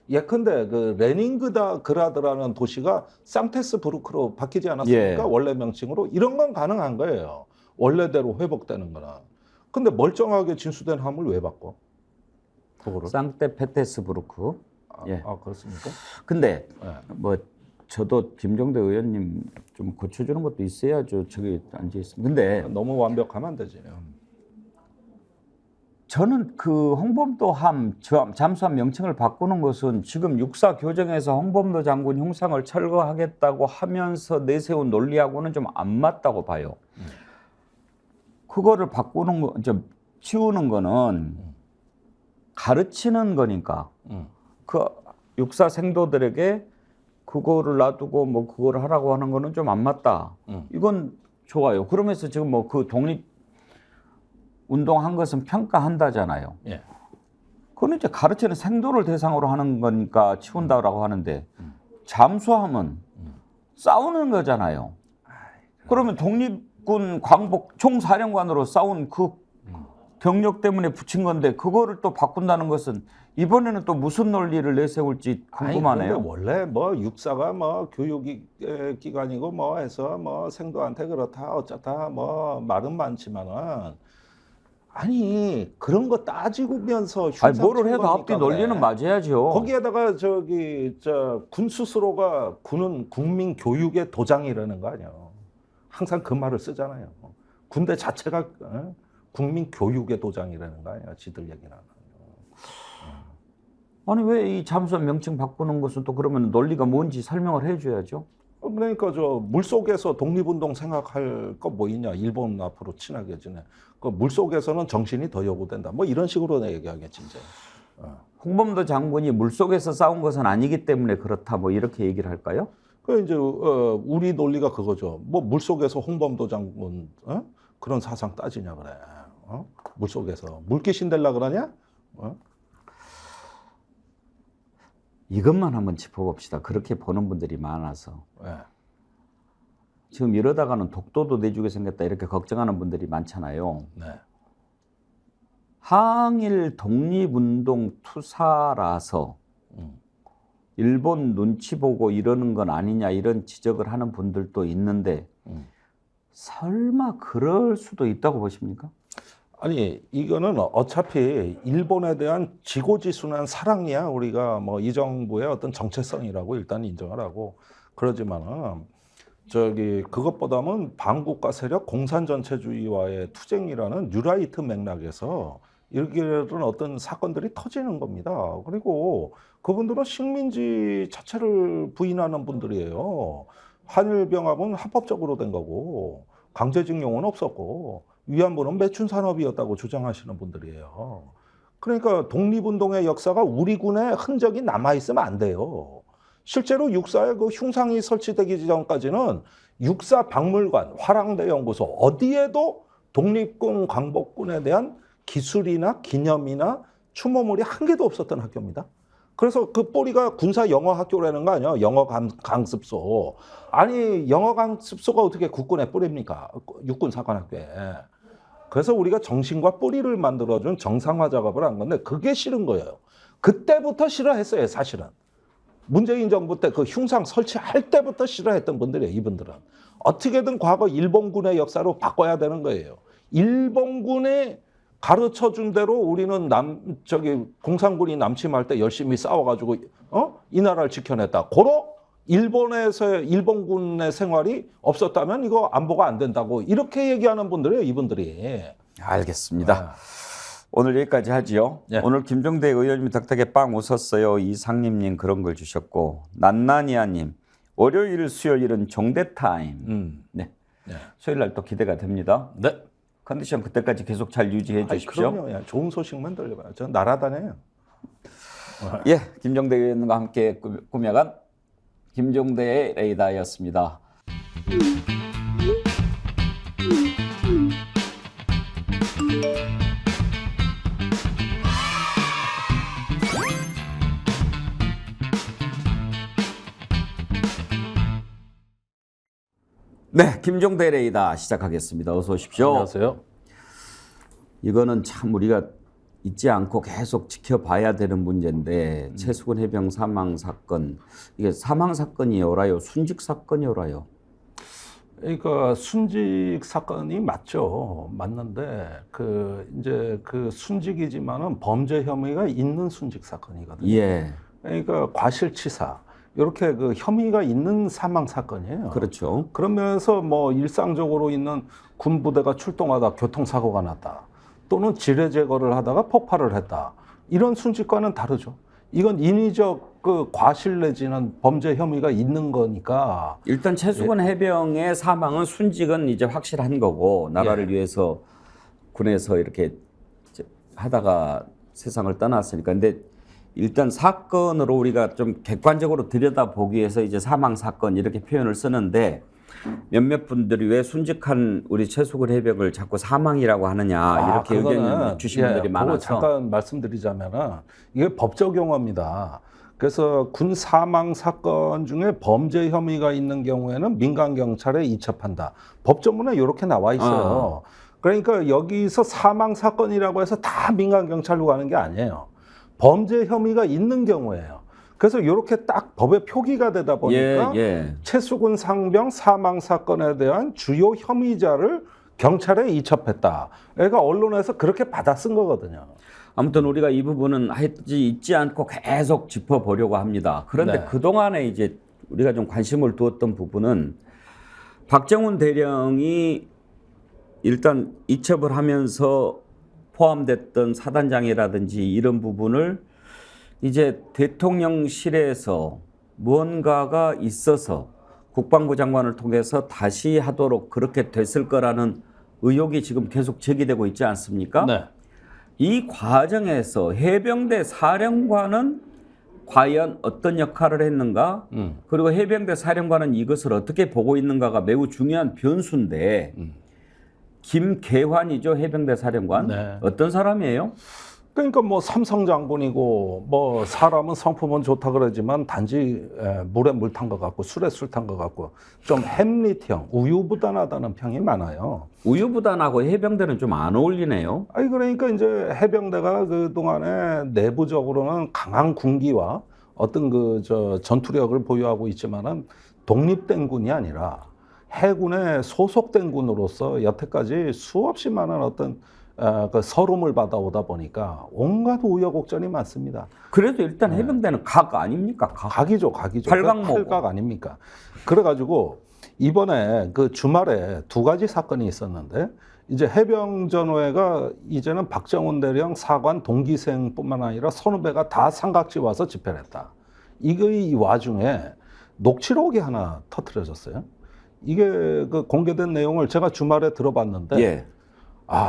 예컨대 그 레닌그라드라는 도시가 상테스부르크로 바뀌지 않았습니까? 예. 원래 명칭으로. 이런 건 가능한 거예요. 원래대로 회복되는 거나. 근데 멀쩡하게 진수된 함을 왜 바꿔? 그거를. 상테페테스부르크. 예. 그렇습니까? 근데 네. 뭐 저도 김종대 의원님 좀 고쳐주는 것도 있어야죠. 저기 앉아 있습니다. 근데 너무 완벽하면 안 되지. 저는 그 홍범도 함 잠수함 명칭을 바꾸는 것은 지금 육사 교정에서 홍범도 장군 흉상을 철거하겠다고 하면서 내세운 논리하고는 좀 안 맞다고 봐요. 그거를 바꾸는 거, 치우는 거는 가르치는 거니까 그 육사 생도들에게 그거를 놔두고 뭐 그거를 하라고 하는 거는 좀 안 맞다. 이건 좋아요. 그러면서 지금 뭐 그 독립 운동한 것은 평가한다잖아요. 예. 그건 이제 가르치는 생도를 대상으로 하는 거니까 치운다라고 하는데 잠수함은 싸우는 거잖아요. 그러면 독립군 광복 총사령관으로 싸운 그 경력 때문에 붙인 건데 그거를 또 바꾼다는 것은 이번에는 또 무슨 논리를 내세울지 궁금하네요. 아니, 원래 뭐 육사가 뭐 교육 기관이고 뭐 해서 뭐 생도한테 그렇다 어쩌다 뭐 말은 많지만은 아니 그런 거 따지고면서 아니 뭐를 해도 앞뒤 논리는 맞아야죠. 거기에다가 군 스스로가 군은 국민 교육의 도장이라는 거 아니야. 항상 그 말을 쓰잖아요. 군대 자체가 국민 교육의 도장이라는 거 아니야. 지들 얘기는. 아니 왜 이 잠수함 명칭 바꾸는 것은 또 그러면 논리가 뭔지 설명을 해줘야죠. 그러니까 저 물속에서 독립운동 생각할 거 뭐 있냐. 일본 앞으로 친하게 지내. 그 물속에서는 정신이 더 요구된다. 뭐 이런 식으로 얘기하겠지 이제. 홍범도 장군이 물속에서 싸운 것은 아니기 때문에 그렇다 뭐 이렇게 얘기를 할까요? 그 이제 우리 논리가 그거죠. 뭐 물속에서 홍범도 장군 그런 사상 따지냐 그래. 물속에서 물귀신 될라 그러냐? 이것만 한번 짚어봅시다. 그렇게 보는 분들이 많아서. 네. 지금 이러다가는 독도도 내주게 생겼다 이렇게 걱정하는 분들이 많잖아요. 네. 항일 독립운동 투사라서 일본 눈치 보고 이러는 건 아니냐 이런 지적을 하는 분들도 있는데 설마 그럴 수도 있다고 보십니까? 아니 이거는 어차피 일본에 대한 지고지순한 사랑이야. 우리가 뭐 이 정부의 어떤 정체성이라고 일단 인정을 하고 그러지만은 그것보다는 반국가 세력 공산 전체주의와의 투쟁이라는 뉴라이트 맥락에서 이런 어떤 사건들이 터지는 겁니다. 그리고 그분들은 식민지 자체를 부인하는 분들이에요. 한일병합은 합법적으로 된 거고 강제징용은 없었고 위안부는 매춘 산업이었다고 주장하시는 분들이에요. 그러니까 독립운동의 역사가 우리 군에 흔적이 남아있으면 안 돼요. 실제로 육사에 그 흉상이 설치되기 전까지는 육사 박물관, 화랑대 연구소 어디에도 독립군 광복군에 대한 기술이나 기념이나 추모물이 한 개도 없었던 학교입니다. 그래서 그 뿌리가 군사 영어 학교라는 거 아니야? 영어 강습소. 아니 영어 강습소가 어떻게 국군의 뿌리입니까? 육군 사관학교에. 그래서 우리가 정신과 뿌리를 만들어준 정상화 작업을 한 건데 그게 싫은 거예요. 그때부터 싫어했어요, 사실은. 문재인 정부 때 그 흉상 설치할 때부터 싫어했던 분들이에요, 이분들은. 어떻게든 과거 일본군의 역사로 바꿔야 되는 거예요. 일본군이 가르쳐 준 대로 우리는 공산군이 남침할 때 열심히 싸워가지고 이 나라를 지켜냈다. 고로 일본에서의 일본군의 생활이 없었다면 이거 안보가 안 된다고 이렇게 얘기하는 분들이에요, 이분들이. 알겠습니다. 오늘 여기까지 하지요. 예. 오늘 김종대 의원님이 덕택에 빵 웃었어요. 이상림님 그런 걸 주셨고 난나니아님 월요일, 수요일은 종대 타임. 네. 네. 수요일 날 또 기대가 됩니다. 네. 컨디션 그때까지 계속 잘 유지해 주십시오. 그럼요. 야, 좋은 소식만 들려봐요. 저 날아다녀요. 예, 김종대 의원과 함께 꾸며간 김종대의 레이더였습니다. 네, 김종대 레이더 시작하겠습니다. 어서 오십시오. 안녕하세요. 이거는 참 우리가 잊지 않고 계속 지켜봐야 되는 문제인데 최수근 해병 사망 사건, 이게 사망 사건이 옳아요, 순직 사건이 옳아요? 그러니까 순직 사건이 맞죠. 맞는데 이제 그 순직이지만은 범죄 혐의가 있는 순직 사건이거든요. 예, 그러니까 과실치사 이렇게 그 혐의가 있는 사망 사건이에요. 그렇죠. 그러면서 뭐 일상적으로 있는 군 부대가 출동하다 교통사고가 났다. 또는 지뢰 제거를 하다가 폭발을 했다. 이런 순직과는 다르죠. 이건 인위적 그 과실 내지는 범죄 혐의가 있는 거니까. 일단 최수근 해병의 사망은 순직은 이제 확실한 거고 나라를 예. 위해서 군에서 이렇게 이제 하다가 세상을 떠났으니까. 근데 일단 사건으로 우리가 좀 객관적으로 들여다보기 위해서 이제 사망 사건 이렇게 표현을 쓰는데 몇몇 분들이 왜 순직한 우리 최수근 해병을 자꾸 사망이라고 하느냐 이렇게 의견을 주신 분들이 그거 많아서 잠깐 말씀드리자면은 이게 법적 용어입니다. 그래서 군 사망 사건 중에 범죄 혐의가 있는 경우에는 민간 경찰에 이첩한다. 법조문에 이렇게 나와 있어요. 그러니까 여기서 사망 사건이라고 해서 다 민간 경찰로 가는 게 아니에요. 범죄 혐의가 있는 경우예요. 그래서 이렇게 딱 법에 표기가 되다 보니까 최수근 상병 사망 사건에 대한 주요 혐의자를 경찰에 이첩했다. 그러니까 언론에서 그렇게 받아 쓴 거거든요. 아무튼 우리가 이 부분은 하여지 잊지 않고 계속 짚어보려고 합니다. 그런데 네. 그동안에 이제 우리가 좀 관심을 두었던 부분은 박정훈 대령이 일단 이첩을 하면서 포함됐던 사단장이라든지 이런 부분을 이제 대통령실에서 무언가가 있어서 국방부 장관을 통해서 다시 하도록 그렇게 됐을 거라는 의혹이 지금 계속 제기되고 있지 않습니까? 네. 이 과정에서 해병대 사령관은 과연 어떤 역할을 했는가? 그리고 해병대 사령관은 이것을 어떻게 보고 있는가가 매우 중요한 변수인데 김계환이죠, 해병대 사령관. 네. 어떤 사람이에요? 그러니까 뭐 삼성 장군이고 뭐 사람은 성품은 좋다 그러지만 단지 물에 물 탄 것 같고 술에 술 탄 것 같고 좀 햄릿형, 우유부단하다는 평이 많아요. 우유부단하고 해병대는 좀 안 어울리네요. 아니 그러니까 이제 해병대가 그 동안에 내부적으로는 강한 군기와 어떤 그 전투력을 보유하고 있지만은 독립된 군이 아니라 해군에 소속된 군으로서 여태까지 수없이 많은 어떤 그 서름을 받아오다 보니까 온갖 우여곡절이 많습니다. 그래도 일단 해병대는 각 아닙니까? 각이죠. 팔각모고. 팔각 아닙니까? 그래가지고 이번에 그 주말에 두 가지 사건이 있었는데 이제 해병전후회가 이제는 박정훈 대령 사관 동기생뿐만 아니라 선후배가 다 삼각지 와서 집회를 했다. 이 와중에 녹취록이 하나 터트려졌어요. 이게 그 공개된 내용을 제가 주말에 들어봤는데 예.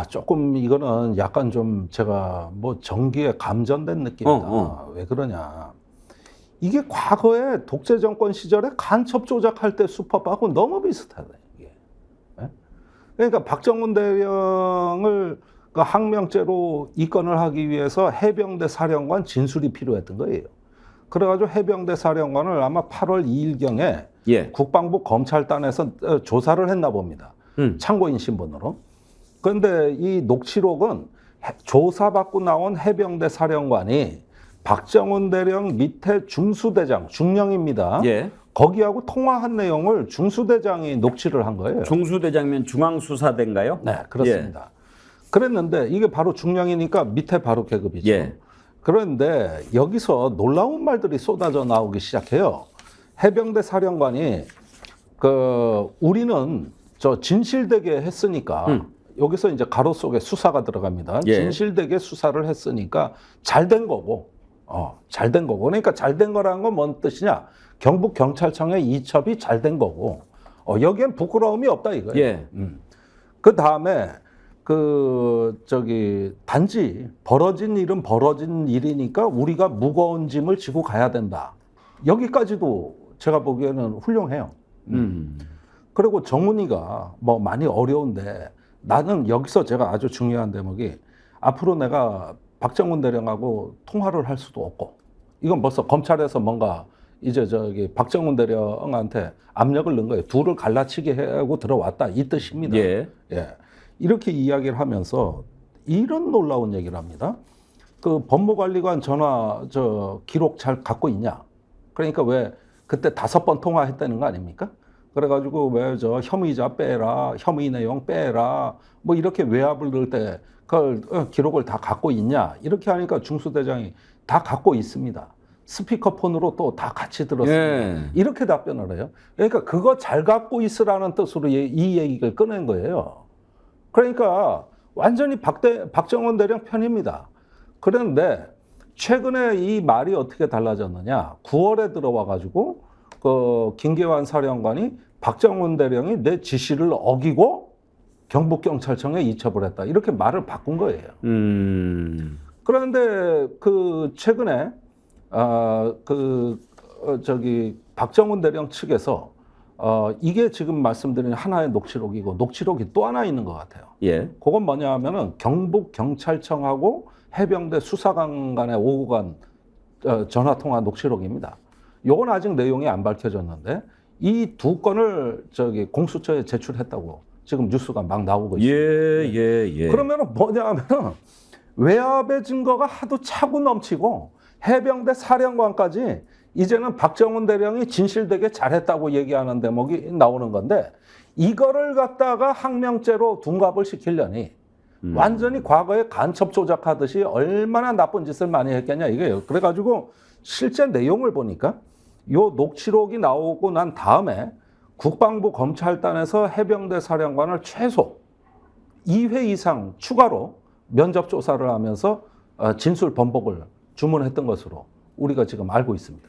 조금 이거는 약간 좀 제가 뭐 전기에 감전된 느낌이다. 왜 그러냐. 이게 과거에 독재 정권 시절에 간첩 조작할 때 수법하고 너무 비슷하다. 이게. 그러니까 박정훈 대령을 그 항명죄로 입건을 하기 위해서 해병대 사령관 진술이 필요했던 거예요. 그래가지고 해병대 사령관을 아마 8월 2일경에 국방부 검찰단에서 조사를 했나 봅니다. 참고인 신분으로. 그런데 이 녹취록은 조사받고 나온 해병대 사령관이 박정훈 대령 밑에 중수대장, 중령입니다. 거기하고 통화한 내용을 중수대장이 녹취를 한 거예요. 중수대장이면 중앙수사대인가요? 네, 그렇습니다. 그랬는데 이게 바로 중령이니까 밑에 바로 계급이죠. 그런데 여기서 놀라운 말들이 쏟아져 나오기 시작해요. 해병대 사령관이 우리는 진실되게 했으니까 여기서 이제 가로 속에 수사가 들어갑니다. 진실되게 수사를 했으니까 잘 된 거고 잘 된 거고. 그러니까 잘 된 거라는 건 뭔 뜻이냐? 경북 경찰청의 이첩이 잘 된 거고. 여기엔 부끄러움이 없다 이거예요. 예. 그 다음에 단지 벌어진 일은 벌어진 일이니까 우리가 무거운 짐을 지고 가야 된다. 여기까지도 제가 보기에는 훌륭해요. 그리고 정훈이가 뭐 많이 어려운데 나는 여기서 제가 아주 중요한 대목이 앞으로 내가 박정훈 대령하고 통화를 할 수도 없고 이건 벌써 검찰에서 뭔가 이제 박정훈 대령한테 압력을 넣은 거예요. 둘을 갈라치게 하고 들어왔다 이 뜻입니다. 예. 예. 이렇게 이야기를 하면서 이런 놀라운 얘기를 합니다. 그 법무관리관 전화 기록 잘 갖고 있냐? 그러니까 왜 그때 5번 통화했다는 거 아닙니까? 그래가지고 왜 혐의자 빼라, 혐의 내용 빼라, 뭐 이렇게 외압을 넣을 때 그걸 기록을 다 갖고 있냐? 이렇게 하니까 중수대장이 다 갖고 있습니다. 스피커폰으로 또 다 같이 들었습니다. 예. 이렇게 답변을 해요. 그러니까 그거 잘 갖고 있으라는 뜻으로 이 얘기를 꺼낸 거예요. 그러니까 완전히 박정훈 대령 편입니다. 그런데 최근에 이 말이 어떻게 달라졌느냐? 9월에 들어와 가지고 그 김계환 사령관이 박정훈 대령이 내 지시를 어기고 경북경찰청에 이첩을 했다. 이렇게 말을 바꾼 거예요. 그런데 그 최근에 박정훈 대령 측에서 이게 지금 말씀드린 하나의 녹취록이고 녹취록이 또 하나 있는 것 같아요. 예. 그건 뭐냐 하면은 경북경찰청하고 해병대 수사관 간의 오고 간 전화통화 녹취록입니다. 요건 아직 내용이 안 밝혀졌는데 이 2건을 공수처에 제출했다고 지금 뉴스가 막 나오고 있습니다. 예. 그러면은 뭐냐 하면은 외압의 증거가 하도 차고 넘치고 해병대 사령관까지 이제는 박정훈 대령이 진실되게 잘했다고 얘기하는 대목이 나오는 건데 이거를 갖다가 항명죄로 둔갑을 시키려니 완전히 과거에 간첩 조작하듯이 얼마나 나쁜 짓을 많이 했겠냐 이거예요. 그래가지고 실제 내용을 보니까 요 녹취록이 나오고 난 다음에 국방부 검찰단에서 해병대 사령관을 최소 2회 이상 추가로 면접 조사를 하면서 진술 번복을 주문했던 것으로 우리가 지금 알고 있습니다.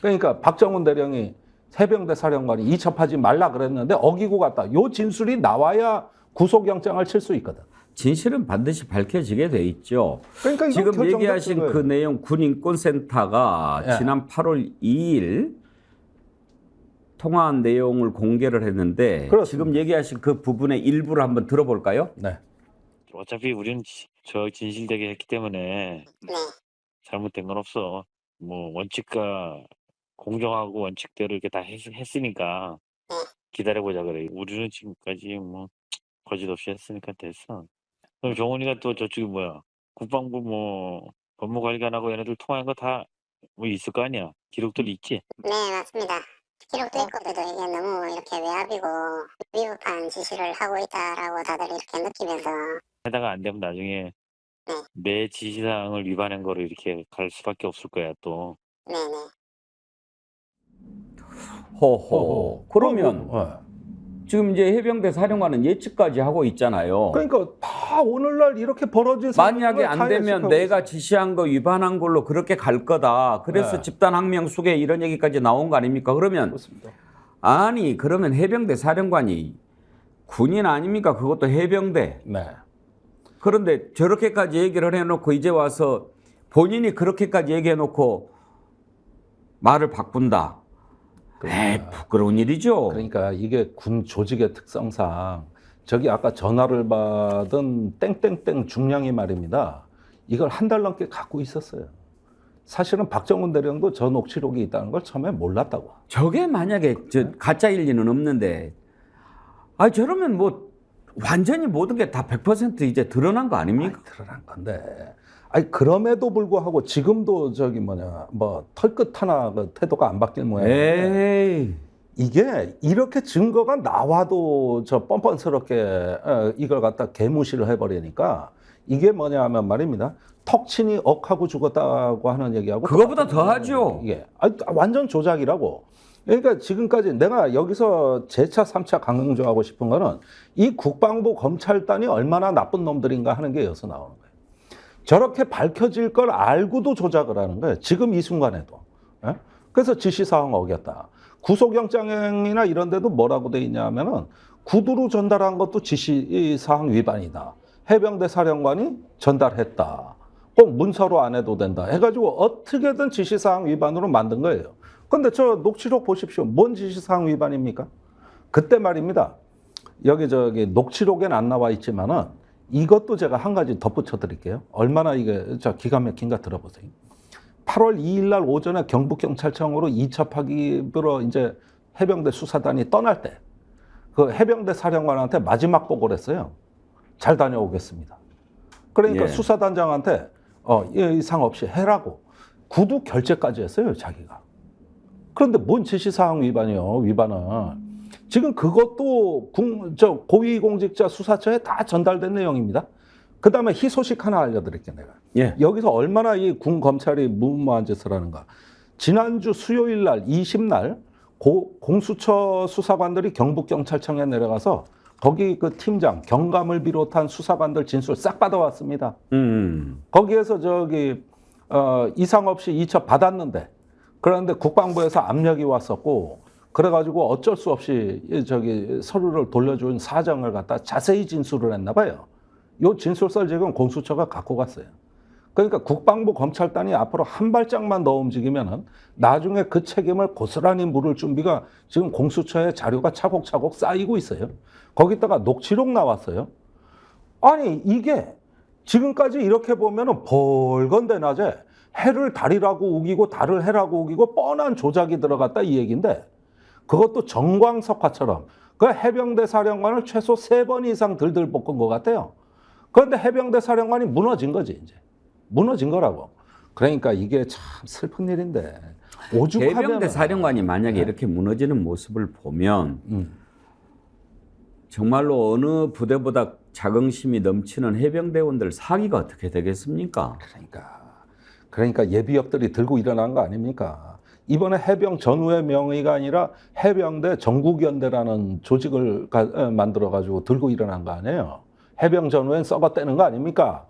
그러니까 박정훈 대령이 해병대 사령관이 이첩하지 말라 그랬는데 어기고 갔다. 요 진술이 나와야 구속영장을 칠 수 있거든. 진실은 반드시 밝혀지게 돼 있죠. 그러니까 지금 얘기하신 그 내용 군인권센터가 예. 지난 8월 2일 통화한 내용을 공개를 했는데 그렇습니다. 지금 얘기하신 그 부분의 일부를 한번 들어볼까요? 네. 어차피 우리는 저 진실되게 했기 때문에 네. 잘못된 건 없어. 뭐 원칙과 공정하고 원칙대로 이렇게 다 했으니까 기다려보자 그래. 우리는 지금까지 뭐 거짓 없이 했으니까 됐어. 그럼 정훈이가 또 저쪽이 뭐야? 국방부 뭐 법무관리관하고 얘네들 통화한 거 다 뭐 있을 거 아니야? 기록들 있지? 네, 맞습니다. 기록도 있고 그래도 이게 너무 이렇게 외압이고 위법한 지시를 하고 있다라고 다들 이렇게 느끼면서 해다가 안 되면 나중에 내 지시사항을 위반한 거로 이렇게 갈 수밖에 없을 거야 또. 네네. 호호. 그러면 네. 지금 이제 해병대 사령관은 예측까지 하고 있잖아요. 그러니까 다 오늘날 이렇게 벌어진 만약에 상황을 안 다 되면 예측하고 내가 지시한 거 위반한 걸로 그렇게 갈 거다. 그래서 네. 집단항명 수계 이런 얘기까지 나온 거 아닙니까? 그러면 그렇습니다. 아니 그러면 해병대 사령관이 군인 아닙니까? 그것도 해병대. 네. 그런데 저렇게까지 얘기를 해놓고 이제 와서 본인이 그렇게까지 얘기해놓고 말을 바꾼다. 에이, 부끄러운 일이죠. 그러니까 이게 군 조직의 특성상 저기 아까 전화를 받은 땡땡땡 중량이 말입니다. 이걸 한 달 넘게 갖고 있었어요. 사실은 박정훈 대령도 저 녹취록이 있다는 걸 처음에 몰랐다고. 저게 만약에 가짜일 리는 없는데, 아 저러면 뭐 완전히 모든 게 다 100% 이제 드러난 거 아닙니까? 드러난 건데. 아니 그럼에도 불구하고 지금도 뭐 털끝 하나 그 태도가 안 바뀐 모양인데 에이. 이게 이렇게 증거가 나와도 저 뻔뻔스럽게 이걸 갖다 개무시를 해버리니까 이게 뭐냐 하면 말입니다. 턱친이 억하고 죽었다고 하는 얘기하고 그거보다 더 하죠. 이게 완전 조작이라고. 그러니까 지금까지 내가 여기서 재차 3차 강조하고 싶은 거는 이 국방부 검찰단이 얼마나 나쁜 놈들인가 하는 게 여기서 나오는 거예요. 저렇게 밝혀질 걸 알고도 조작을 하는 거예요. 지금 이 순간에도. 예? 그래서 지시사항 어겼다. 구속영장이나 이런 데도 뭐라고 돼 있냐면은 구두로 전달한 것도 지시사항 위반이다. 해병대 사령관이 전달했다. 꼭 문서로 안 해도 된다. 해가지고 어떻게든 지시사항 위반으로 만든 거예요. 근데 저 녹취록 보십시오. 뭔 지시사항 위반입니까? 그때 말입니다. 여기 녹취록엔 안 나와 있지만은 이것도 제가 한 가지 덧붙여 드릴게요. 얼마나 이게 기가 막힌가 들어보세요. 8월 2일 날 오전에 경북경찰청으로 2차 파기부로 이제 해병대 수사단이 떠날 때 그 해병대 사령관한테 마지막 보고를 했어요. 잘 다녀오겠습니다. 그러니까 예. 수사단장한테 이상 없이 해라고 구두 결재까지 했어요, 자기가. 그런데 뭔 지시사항 위반이요, 위반은. 지금 그것도 고위공직자 수사처에 다 전달된 내용입니다. 그 다음에 희소식 하나 알려드릴게요, 내가. 예. 여기서 얼마나 이 군 검찰이 무모한 짓을 하는가. 지난주 수요일 날, 20날, 공수처 수사관들이 경북경찰청에 내려가서 거기 그 팀장, 경감을 비롯한 수사관들 진술 싹 받아왔습니다. 거기에서 이상 없이 2차 받았는데, 그런데 국방부에서 압력이 왔었고, 그래가지고 어쩔 수 없이 서류를 돌려준 사정을 갖다 자세히 진술을 했나 봐요. 요 진술서를 지금 공수처가 갖고 갔어요. 그러니까 국방부 검찰단이 앞으로 한 발짝만 더 움직이면은 나중에 그 책임을 고스란히 물을 준비가 지금 공수처에 자료가 차곡차곡 쌓이고 있어요. 거기다가 녹취록 나왔어요. 아니 이게 지금까지 이렇게 보면은 벌건대 낮에 해를 달이라고 우기고 달을 해라고 우기고 뻔한 조작이 들어갔다 이 얘기인데 그것도 정광석화처럼 그 해병대 사령관을 최소 3번 이상 들들 볶은 것 같아요. 그런데 해병대 사령관이 무너진 거지 이제. 무너진 거라고. 그러니까 이게 참 슬픈 일인데 오죽하면 해병대 사령관이 만약에 이렇게 무너지는 모습을 보면 정말로 어느 부대보다 자긍심이 넘치는 해병대원들 사기가 어떻게 되겠습니까? 그러니까 예비역들이 들고 일어난 거 아닙니까? 이번에 해병 전후의 명의가 아니라 해병대 전국연대라는 조직을 만들어 가지고 들고 일어난 거 아니에요. 해병 전후엔 썩어떼는 거 아닙니까?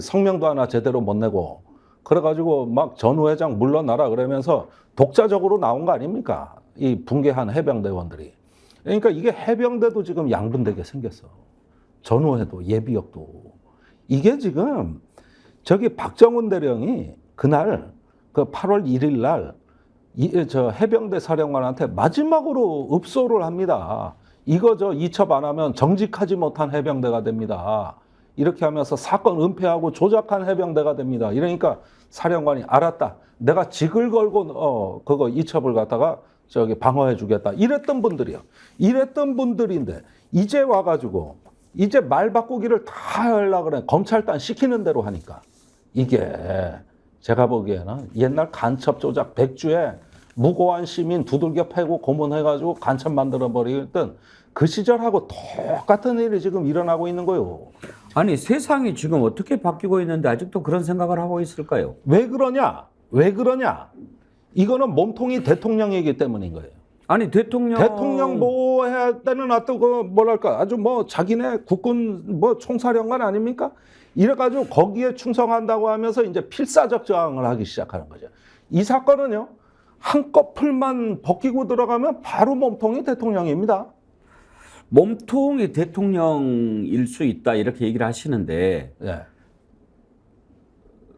성명도 하나 제대로 못 내고 그래가지고 막 전후회장 물러나라 그러면서 독자적으로 나온 거 아닙니까? 이 붕괴한 해병대원들이. 그러니까 이게 해병대도 지금 양분되게 생겼어. 전후회도 예비역도. 이게 지금 박정훈 대령이 그날 그 8월 1일 날 해병대 사령관한테 마지막으로 읍소를 합니다. 이거 이첩 안 하면 정직하지 못한 해병대가 됩니다. 이렇게 하면서 사건 은폐하고 조작한 해병대가 됩니다. 이러니까 사령관이 알았다. 내가 직을 걸고 그거 이첩을 갖다가 방어해 주겠다. 이랬던 분들이요. 이랬던 분들인데 이제 와가지고 이제 말 바꾸기를 다 하려고 그래. 검찰단 시키는 대로 하니까 이게 제가 보기에는 옛날 간첩 조작 백주에 무고한 시민 두들겨 패고 고문해가지고 간첩 만들어 버리던 그 시절하고 똑같은 일이 지금 일어나고 있는 거예요. 아니 세상이 지금 어떻게 바뀌고 있는데 아직도 그런 생각을 하고 있을까요? 왜 그러냐? 왜 그러냐? 이거는 몸통이 대통령이기 때문인 거예요. 아니 대통령 보호해야 되는 아주 자기네 국군 총사령관 아닙니까? 이래가지고 거기에 충성한다고 하면서 이제 필사적 저항을 하기 시작하는 거죠. 이 사건은요, 한꺼풀만 벗기고 들어가면 바로 몸통이 대통령입니다. 몸통이 대통령일 수 있다 이렇게 얘기를 하시는데 네.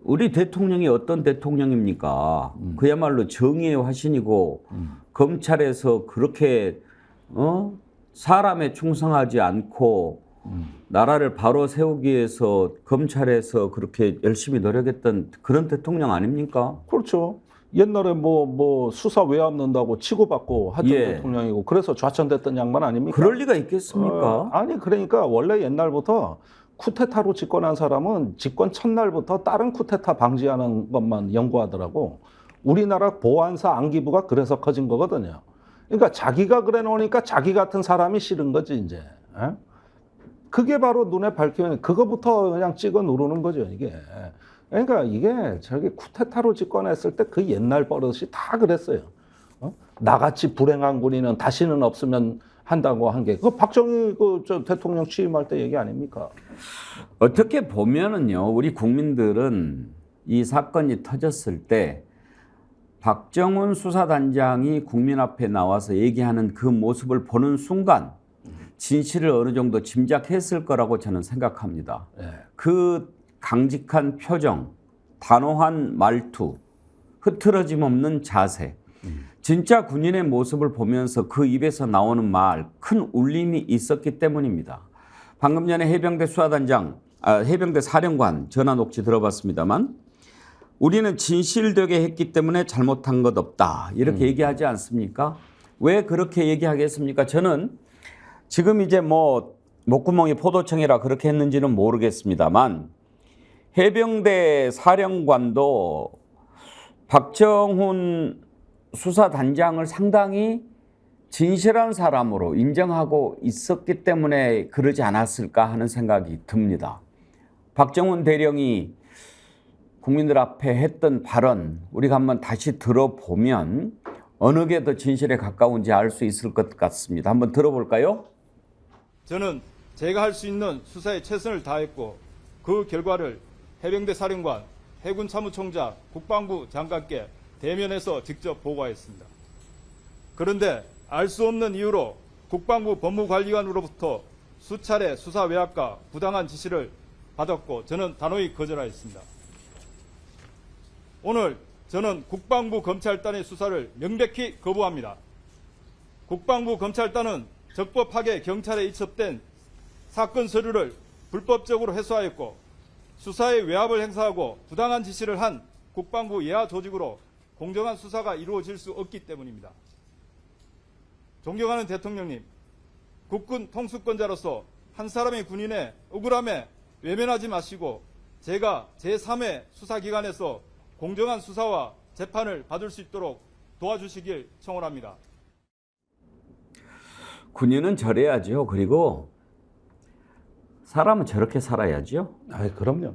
우리 대통령이 어떤 대통령입니까? 그야말로 정의의 화신이고 검찰에서 그렇게 사람에 충성하지 않고 나라를 바로 세우기 위해서 검찰에서 그렇게 열심히 노력했던 그런 대통령 아닙니까? 그렇죠. 옛날에 수사 왜 없는다고 치고받고 하던 예. 대통령이고 그래서 좌천됐던 양반 아닙니까? 그럴 리가 있겠습니까? 아니 그러니까 원래 옛날부터 쿠데타로 집권한 사람은 집권 첫날부터 다른 쿠데타 방지하는 것만 연구하더라고. 우리나라 보안사 안기부가 그래서 커진 거거든요. 그러니까 자기가 그래 놓으니까 자기 같은 사람이 싫은 거지 이제. 에? 그게 바로 눈에 밝히면 그거부터 그냥 찍어 누르는 거죠 이게. 그러니까 이게 쿠데타로 집권했을 때 그 옛날 버릇이 다 그랬어요. 나같이 불행한 군인은 다시는 없으면 한다고 한 게 그 박정희 저 대통령 취임할 때 얘기 아닙니까? 어떻게 보면은요, 우리 국민들은 이 사건이 터졌을 때 박정훈 수사단장이 국민 앞에 나와서 얘기하는 그 모습을 보는 순간 진실을 어느 정도 짐작했을 거라고 저는 생각합니다. 예. 그 강직한 표정, 단호한 말투, 흐트러짐 없는 자세, 진짜 군인의 모습을 보면서 그 입에서 나오는 말, 큰 울림이 있었기 때문입니다. 방금 전에 해병대 수사단장, 해병대 사령관 전화 녹취 들어봤습니다만 우리는 진실되게 했기 때문에 잘못한 것 없다. 이렇게 얘기하지 않습니까? 왜 그렇게 얘기하겠습니까? 저는 지금 이제 뭐 목구멍이 포도청이라 그렇게 했는지는 모르겠습니다만 해병대 사령관도 박정훈 수사단장을 상당히 진실한 사람으로 인정하고 있었기 때문에 그러지 않았을까 하는 생각이 듭니다. 박정훈 대령이 국민들 앞에 했던 발언 우리가 한번 다시 들어보면 어느 게 더 진실에 가까운지 알 수 있을 것 같습니다. 한번 들어볼까요? 저는 제가 할 수 있는 수사에 최선을 다했고 그 결과를 해병대 사령관, 해군 참모총장, 국방부 장관께 대면해서 직접 보고하였습니다. 그런데 알 수 없는 이유로 국방부 법무관리관으로부터 수차례 수사 외압과 부당한 지시를 받았고 저는 단호히 거절하였습니다. 오늘 저는 국방부 검찰단의 수사를 명백히 거부합니다. 국방부 검찰단은 적법하게 경찰에 이첩된 사건 서류를 불법적으로 회수하였고 수사에 외압을 행사하고 부당한 지시를 한 국방부 예하 조직으로 공정한 수사가 이루어질 수 없기 때문입니다. 존경하는 대통령님, 국군 통수권자로서 한 사람의 군인의 억울함에 외면하지 마시고 제가 제3의 수사기관에서 공정한 수사와 재판을 받을 수 있도록 도와주시길 청원합니다. 군인은 저래야죠. 그리고 사람은 저렇게 살아야죠. 아, 그럼요.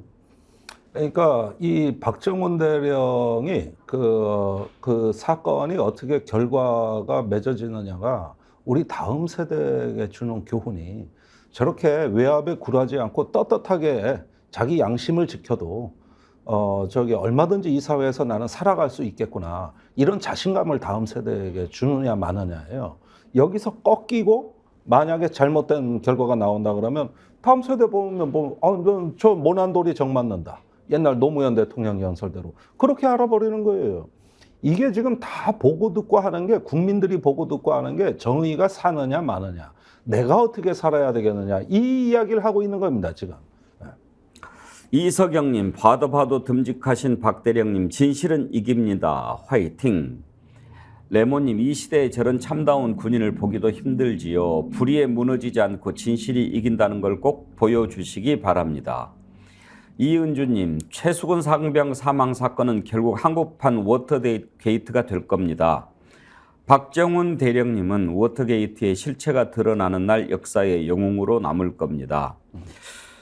그러니까 이 박정훈 대령이 그 사건이 어떻게 결과가 맺어지느냐가 우리 다음 세대에 주는 교훈이 저렇게 외압에 굴하지 않고 떳떳하게 자기 양심을 지켜도 저기 얼마든지 이 사회에서 나는 살아갈 수 있겠구나. 이런 자신감을 다음 세대에게 주느냐 마느냐예요. 여기서 꺾이고 만약에 잘못된 결과가 나온다 그러면 다음 세대 보면 저 모난돌이 정 맞는다. 옛날 노무현 대통령 연설대로 그렇게 알아버리는 거예요. 이게 지금 다 보고 듣고 하는 게 국민들이 보고 듣고 하는 게 정의가 사느냐 마느냐. 내가 어떻게 살아야 되겠느냐. 이 이야기를 하고 있는 겁니다. 지금. 이석영님, 봐도 듬직하신 박대령님, 진실은 이깁니다. 화이팅. 레모님, 이 시대에 저런 참다운 군인을 보기도 힘들지요. 불의에 무너지지 않고 진실이 이긴다는 걸 꼭 보여주시기 바랍니다. 이은주님, 최수근 상병 사망 사건은 결국 한국판 워터게이트가 될 겁니다. 박정훈 대령님은 워터게이트의 실체가 드러나는 날 역사의 영웅으로 남을 겁니다.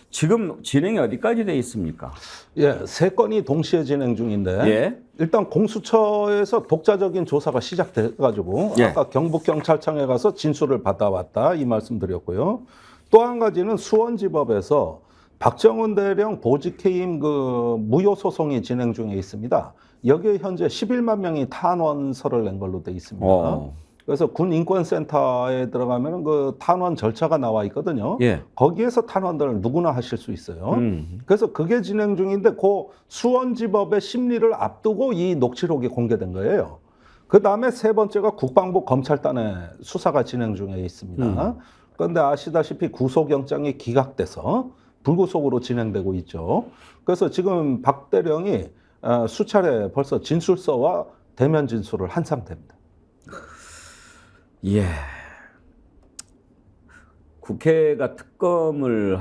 지금 진행이 어디까지 돼 있습니까? 예, 세 건이 동시에 진행 중인데 예. 일단 공수처에서 독자적인 조사가 시작돼가지고 예. 아까 경북경찰청에 가서 진술을 받아왔다 이 말씀드렸고요. 또 한 가지는 수원지법에서 박정훈 대령 보직해임 무효 소송이 진행 중에 있습니다. 여기에 현재 11만 명이 탄원서를 낸 걸로 돼 있습니다. 그래서 군인권센터에 들어가면 그 탄원 절차가 나와 있거든요. 예. 거기에서 탄원들을 누구나 하실 수 있어요. 그래서 그게 진행 중인데 그 수원지법의 심리를 앞두고 이 녹취록이 공개된 거예요. 그 다음에 세 번째가 국방부 검찰단의 수사가 진행 중에 있습니다. 그런데 아시다시피 구속영장이 기각돼서 불구속으로 진행되고 있죠. 그래서 지금 박 대령이 수차례 벌써 진술서와 대면 진술을 한 상태입니다. 예. 국회가 특검을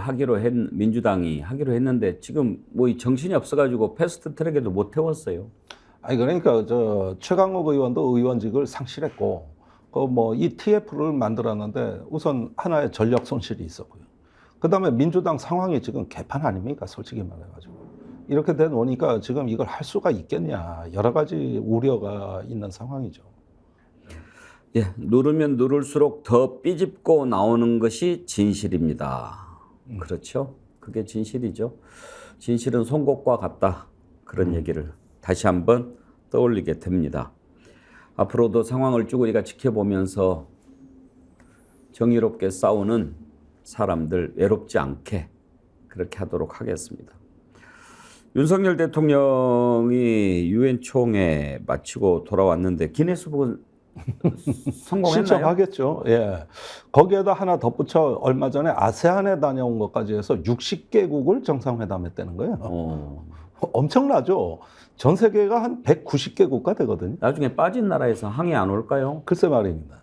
민주당이 하기로 했는데 지금 뭐 이 정신이 없어가지고 패스트 트랙에도 못 태웠어요. 아니 그러니까 저 최강욱 의원도 의원직을 상실했고 이 TF를 만들었는데 우선 하나의 전력 손실이 있었고요. 그다음에 민주당 상황이 지금 개판 아닙니까? 솔직히 말해가지고 이렇게 된 오니까 지금 이걸 할 수가 있겠냐 여러 가지 우려가 있는 상황이죠. 예, 누르면 누를수록 더 삐집고 나오는 것이 진실입니다. 그렇죠? 그게 진실이죠. 진실은 송곳과 같다. 그런 얘기를 다시 한번 떠올리게 됩니다. 앞으로도 상황을 쭉 우리가 지켜보면서 정의롭게 싸우는 사람들 외롭지 않게 그렇게 하도록 하겠습니다. 윤석열 대통령이 유엔 총회 마치고 돌아왔는데 기네스북은 성공했나요? 신청하겠죠. 예. 거기에다 하나 덧붙여 얼마 전에 아세안에 다녀온 것까지 해서 60개국을 정상회담했다는 거예요. 엄청나죠. 전 세계가 한 190개국가 되거든요. 나중에 빠진 나라에서 항의 안 올까요? 글쎄 말입니다.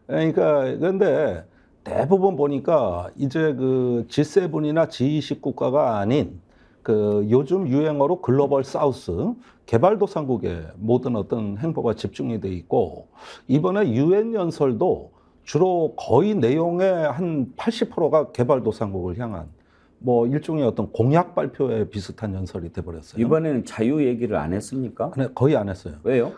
그러니까 그런데 대부분 보니까 이제 그 G7이나 G20 국가가 아닌 그 요즘 유행어로 글로벌 사우스 개발도상국의 모든 어떤 행보가 집중이 돼 있고 이번에 유엔 연설도 주로 거의 내용의 한 80%가 개발도상국을 향한 뭐 일종의 어떤 공약 발표에 비슷한 연설이 돼버렸어요. 이번에는 자유 얘기를 안 했습니까? 거의 안 했어요. 왜요?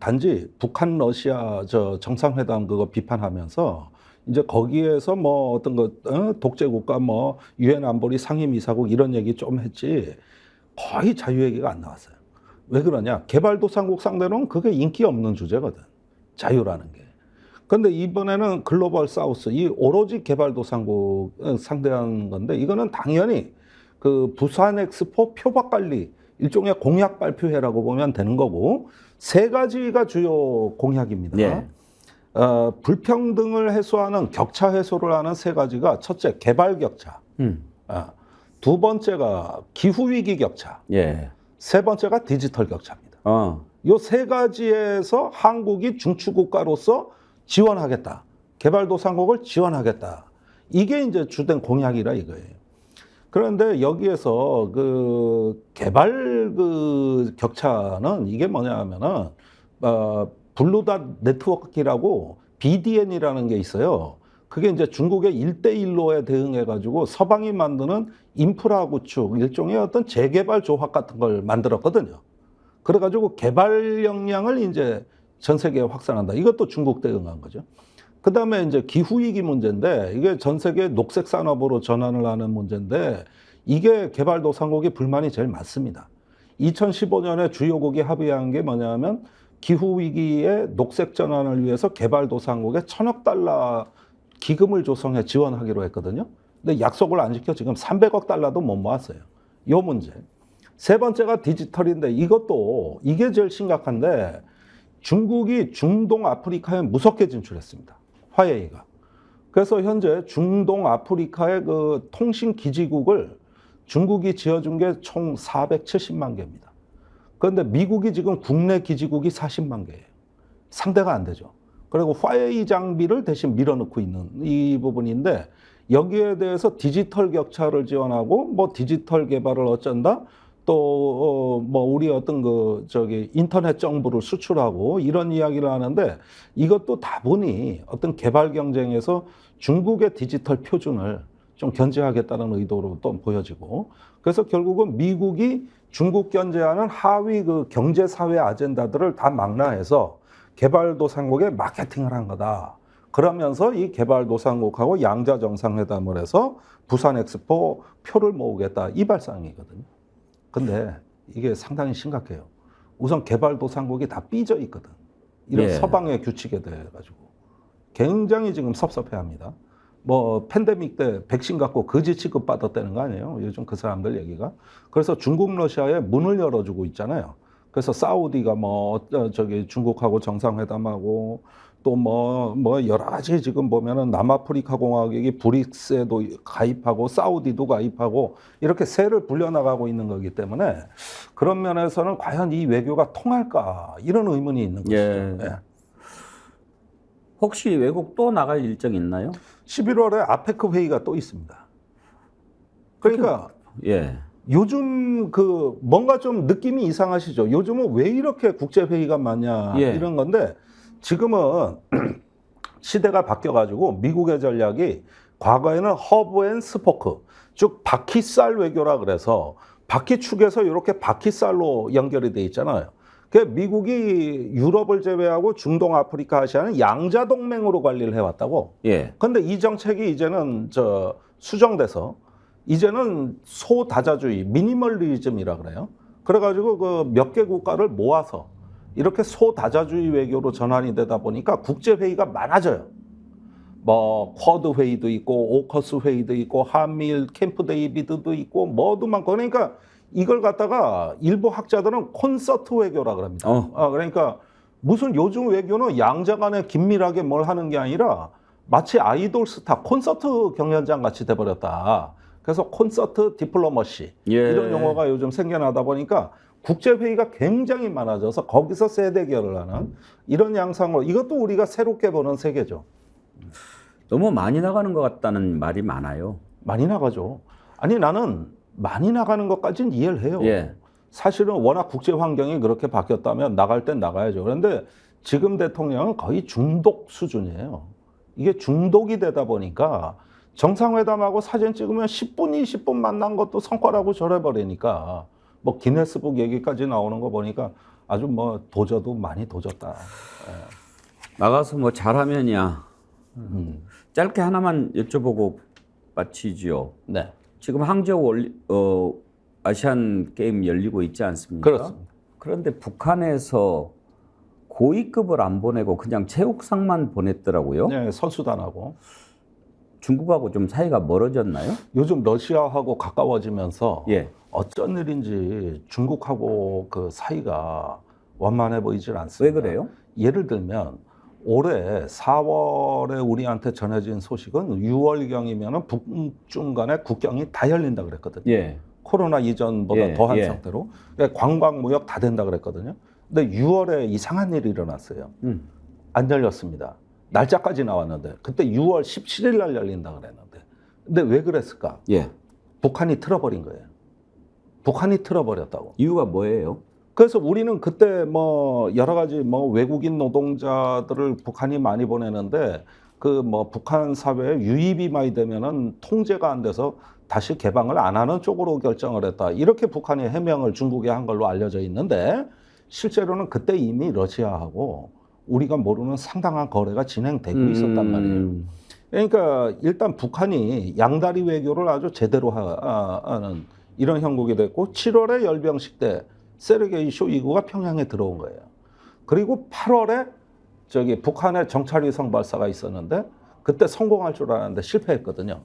단지 북한 러시아 정상회담 그거 비판하면서 이제 거기에서 뭐 어떤 독재 국가 뭐 유엔 안보리 상임이사국 이런 얘기 좀 했지 거의 자유 얘기가 안 나왔어요. 왜 그러냐? 개발도상국 상대로는 그게 인기 없는 주제거든. 자유라는 게. 근데 이번에는 글로벌 사우스 이 오로지 개발도상국 상대한 건데 이거는 당연히 그 부산 엑스포 표박 관리 일종의 공약 발표회라고 보면 되는 거고 세 가지가 주요 공약입니다. 네. 불평등을 해소하는 격차 해소를 하는 세 가지가 첫째 개발 격차, 두 번째가 기후 위기 격차, 예. 세 번째가 디지털 격차입니다. 요 세 가지에서 한국이 중추국가로서 지원하겠다, 개발도상국을 지원하겠다. 이게 이제 주된 공약이라 이거예요. 그런데 여기에서 그 개발 그 격차는 이게 뭐냐 하면은 블루닷 네트워크라고 BDN이라는 게 있어요. 그게 이제 중국의 1대1로에 대응해가지고 서방이 만드는 인프라 구축, 일종의 어떤 재개발 조합 같은 걸 만들었거든요. 그래가지고 개발 역량을 이제 전 세계에 확산한다. 이것도 중국 대응한 거죠. 그 다음에 이제 기후위기 문제인데 이게 전 세계 녹색 산업으로 전환을 하는 문제인데 이게 개발도상국이 불만이 제일 많습니다. 2015년에 주요국이 합의한 게 뭐냐면 기후위기의 녹색 전환을 위해서 개발도상국에 1,000억 달러 기금을 조성해 지원하기로 했거든요. 근데 약속을 안 지켜 지금 300억 달러도 못 모았어요. 요 문제. 세 번째가 디지털인데 이게 제일 심각한데 중국이 중동 아프리카에 무섭게 진출했습니다. 화웨이가. 그래서 현재 중동 아프리카의 그 통신 기지국을 중국이 지어준 게 총 470만 개입니다. 그런데 미국이 지금 국내 기지국이 40만 개예요. 상대가 안 되죠. 그리고 화웨이 장비를 대신 밀어넣고 있는 이 부분인데 여기에 대해서 디지털 격차를 지원하고 뭐 디지털 개발을 어쩐다 또 뭐 우리 어떤 인터넷 정보를 수출하고 이런 이야기를 하는데 이것도 다분히 어떤 개발 경쟁에서 중국의 디지털 표준을 좀 견제하겠다는 의도로 또 보여지고 그래서 결국은 미국이 중국 견제하는 하위 그 경제 사회 아젠다들을 다 망라해서 개발도상국에 마케팅을 한 거다. 그러면서 이 개발도상국하고 양자 정상회담을 해서 부산 엑스포 표를 모으겠다. 이 발상이거든요. 근데 이게 상당히 심각해요. 우선 개발도상국이 다 삐져 있거든. 이런 서방의 규칙에 대해 가지고 굉장히 지금 섭섭해합니다. 뭐 팬데믹 때 백신 갖고 거지 취급 받았다는 거 아니에요? 요즘 그 사람들 얘기가. 그래서 중국 러시아에 문을 열어주고 있잖아요. 그래서 사우디가 중국하고 정상회담하고 또 뭐 여러 가지 지금 보면은 남아프리카 공화국이 브릭스에도 가입하고 사우디도 가입하고 이렇게 세를 불려나가고 있는 거기 때문에 그런 면에서는 과연 이 외교가 통할까 이런 의문이 있는 것이죠. 예. 혹시 외국 또 나갈 일정 있나요? 11월에 아페크 회의가 또 있습니다. 그러니까 요즘 그 뭔가 좀 느낌이 이상하시죠? 요즘은 왜 이렇게 국제 회의가 많냐 이런 건데 지금은 시대가 바뀌어가지고 미국의 전략이 과거에는 허브 앤 스포크 즉 바퀴살 외교라 그래서 바퀴축에서 이렇게 바퀴살로 연결이 돼 있잖아요. 그 미국이 유럽을 제외하고 중동, 아프리카, 아시아는 양자 동맹으로 관리를 해왔다고. 예. 근데 이 정책이 이제는 수정돼서 이제는 소다자주의, 미니멀리즘이라 그래요. 그래가지고 그 몇 개 국가를 모아서 이렇게 소다자주의 외교로 전환이 되다 보니까 국제 회의가 많아져요. 뭐 쿼드 회의도 있고 오커스 회의도 있고 한미일 캠프 데이비드도 있고 뭐도 많고 그러니까 이걸 갖다가 일부 학자들은 콘서트 외교라 그럽니다. 그러니까 무슨 요즘 외교는 양자 간에 긴밀하게 뭘 하는 게 아니라 마치 아이돌 스타 콘서트 경연장 같이 돼버렸다. 그래서 콘서트 디플로머시 예. 이런 용어가 요즘 생겨나다 보니까 국제회의가 굉장히 많아져서 거기서 세대결을 하는 이런 양상으로 이것도 우리가 새롭게 보는 세계죠. 너무 많이 나가는 것 같다는 말이 많아요. 많이 나가죠. 아니 나는 많이 나가는 것까지는 이해를 해요. 예. 사실은 워낙 국제 환경이 그렇게 바뀌었다면 나갈 땐 나가야죠. 그런데 지금 대통령은 거의 중독 수준이에요. 이게 중독이 되다 보니까 정상회담하고 사진 찍으면 10분, 20분 만난 것도 성과라고 절해버리니까 뭐 기네스북 얘기까지 나오는 거 보니까 아주 뭐 도저도 많이 도졌다. 나가서 뭐 잘하면이야. 짧게 하나만 여쭤보고 마치지요. 네. 지금 항저우 아시안 게임 열리고 있지 않습니까? 그렇습니다. 그런데 북한에서 고위급을 안 보내고 그냥 체육상만 보냈더라고요. 네, 선수단하고. 중국하고 좀 사이가 멀어졌나요? 요즘 러시아하고 가까워지면서 예. 어쩐 일인지 중국하고 그 사이가 원만해 보이질 왜 않습니다. 그래요? 예를 들면 올해 4월에 우리한테 전해진 소식은 6월경이면 북중 간의 국경이 다 열린다 그랬거든요. 예. 코로나 이전보다 예, 더한 예. 상태로. 그러니까 관광 무역 다 된다 그랬거든요. 근데 6월에 이상한 일이 일어났어요. 안 열렸습니다. 날짜까지 나왔는데 그때 6월 17일 날 열린다 그랬는데 근데 왜 그랬을까? 예. 북한이 틀어버린 거예요. 북한이 틀어버렸다고. 이유가 뭐예요? 그래서 우리는 그때 뭐 여러 가지 뭐 외국인 노동자들을 북한이 많이 보내는데 그 뭐 북한 사회에 유입이 많이 되면은 통제가 안 돼서 다시 개방을 안 하는 쪽으로 결정을 했다. 이렇게 북한이 해명을 중국에 한 걸로 알려져 있는데 실제로는 그때 이미 러시아하고 우리가 모르는 상당한 거래가 진행되고 있었단 말이에요. 그러니까 일단 북한이 양다리 외교를 아주 제대로 하는 이런 형국이 됐고 7월에 열병식 때 세르게이 쇼이구가 평양에 들어온 거예요. 그리고 8월에 저기 북한의 정찰위성 발사가 있었는데 그때 성공할 줄 알았는데 실패했거든요.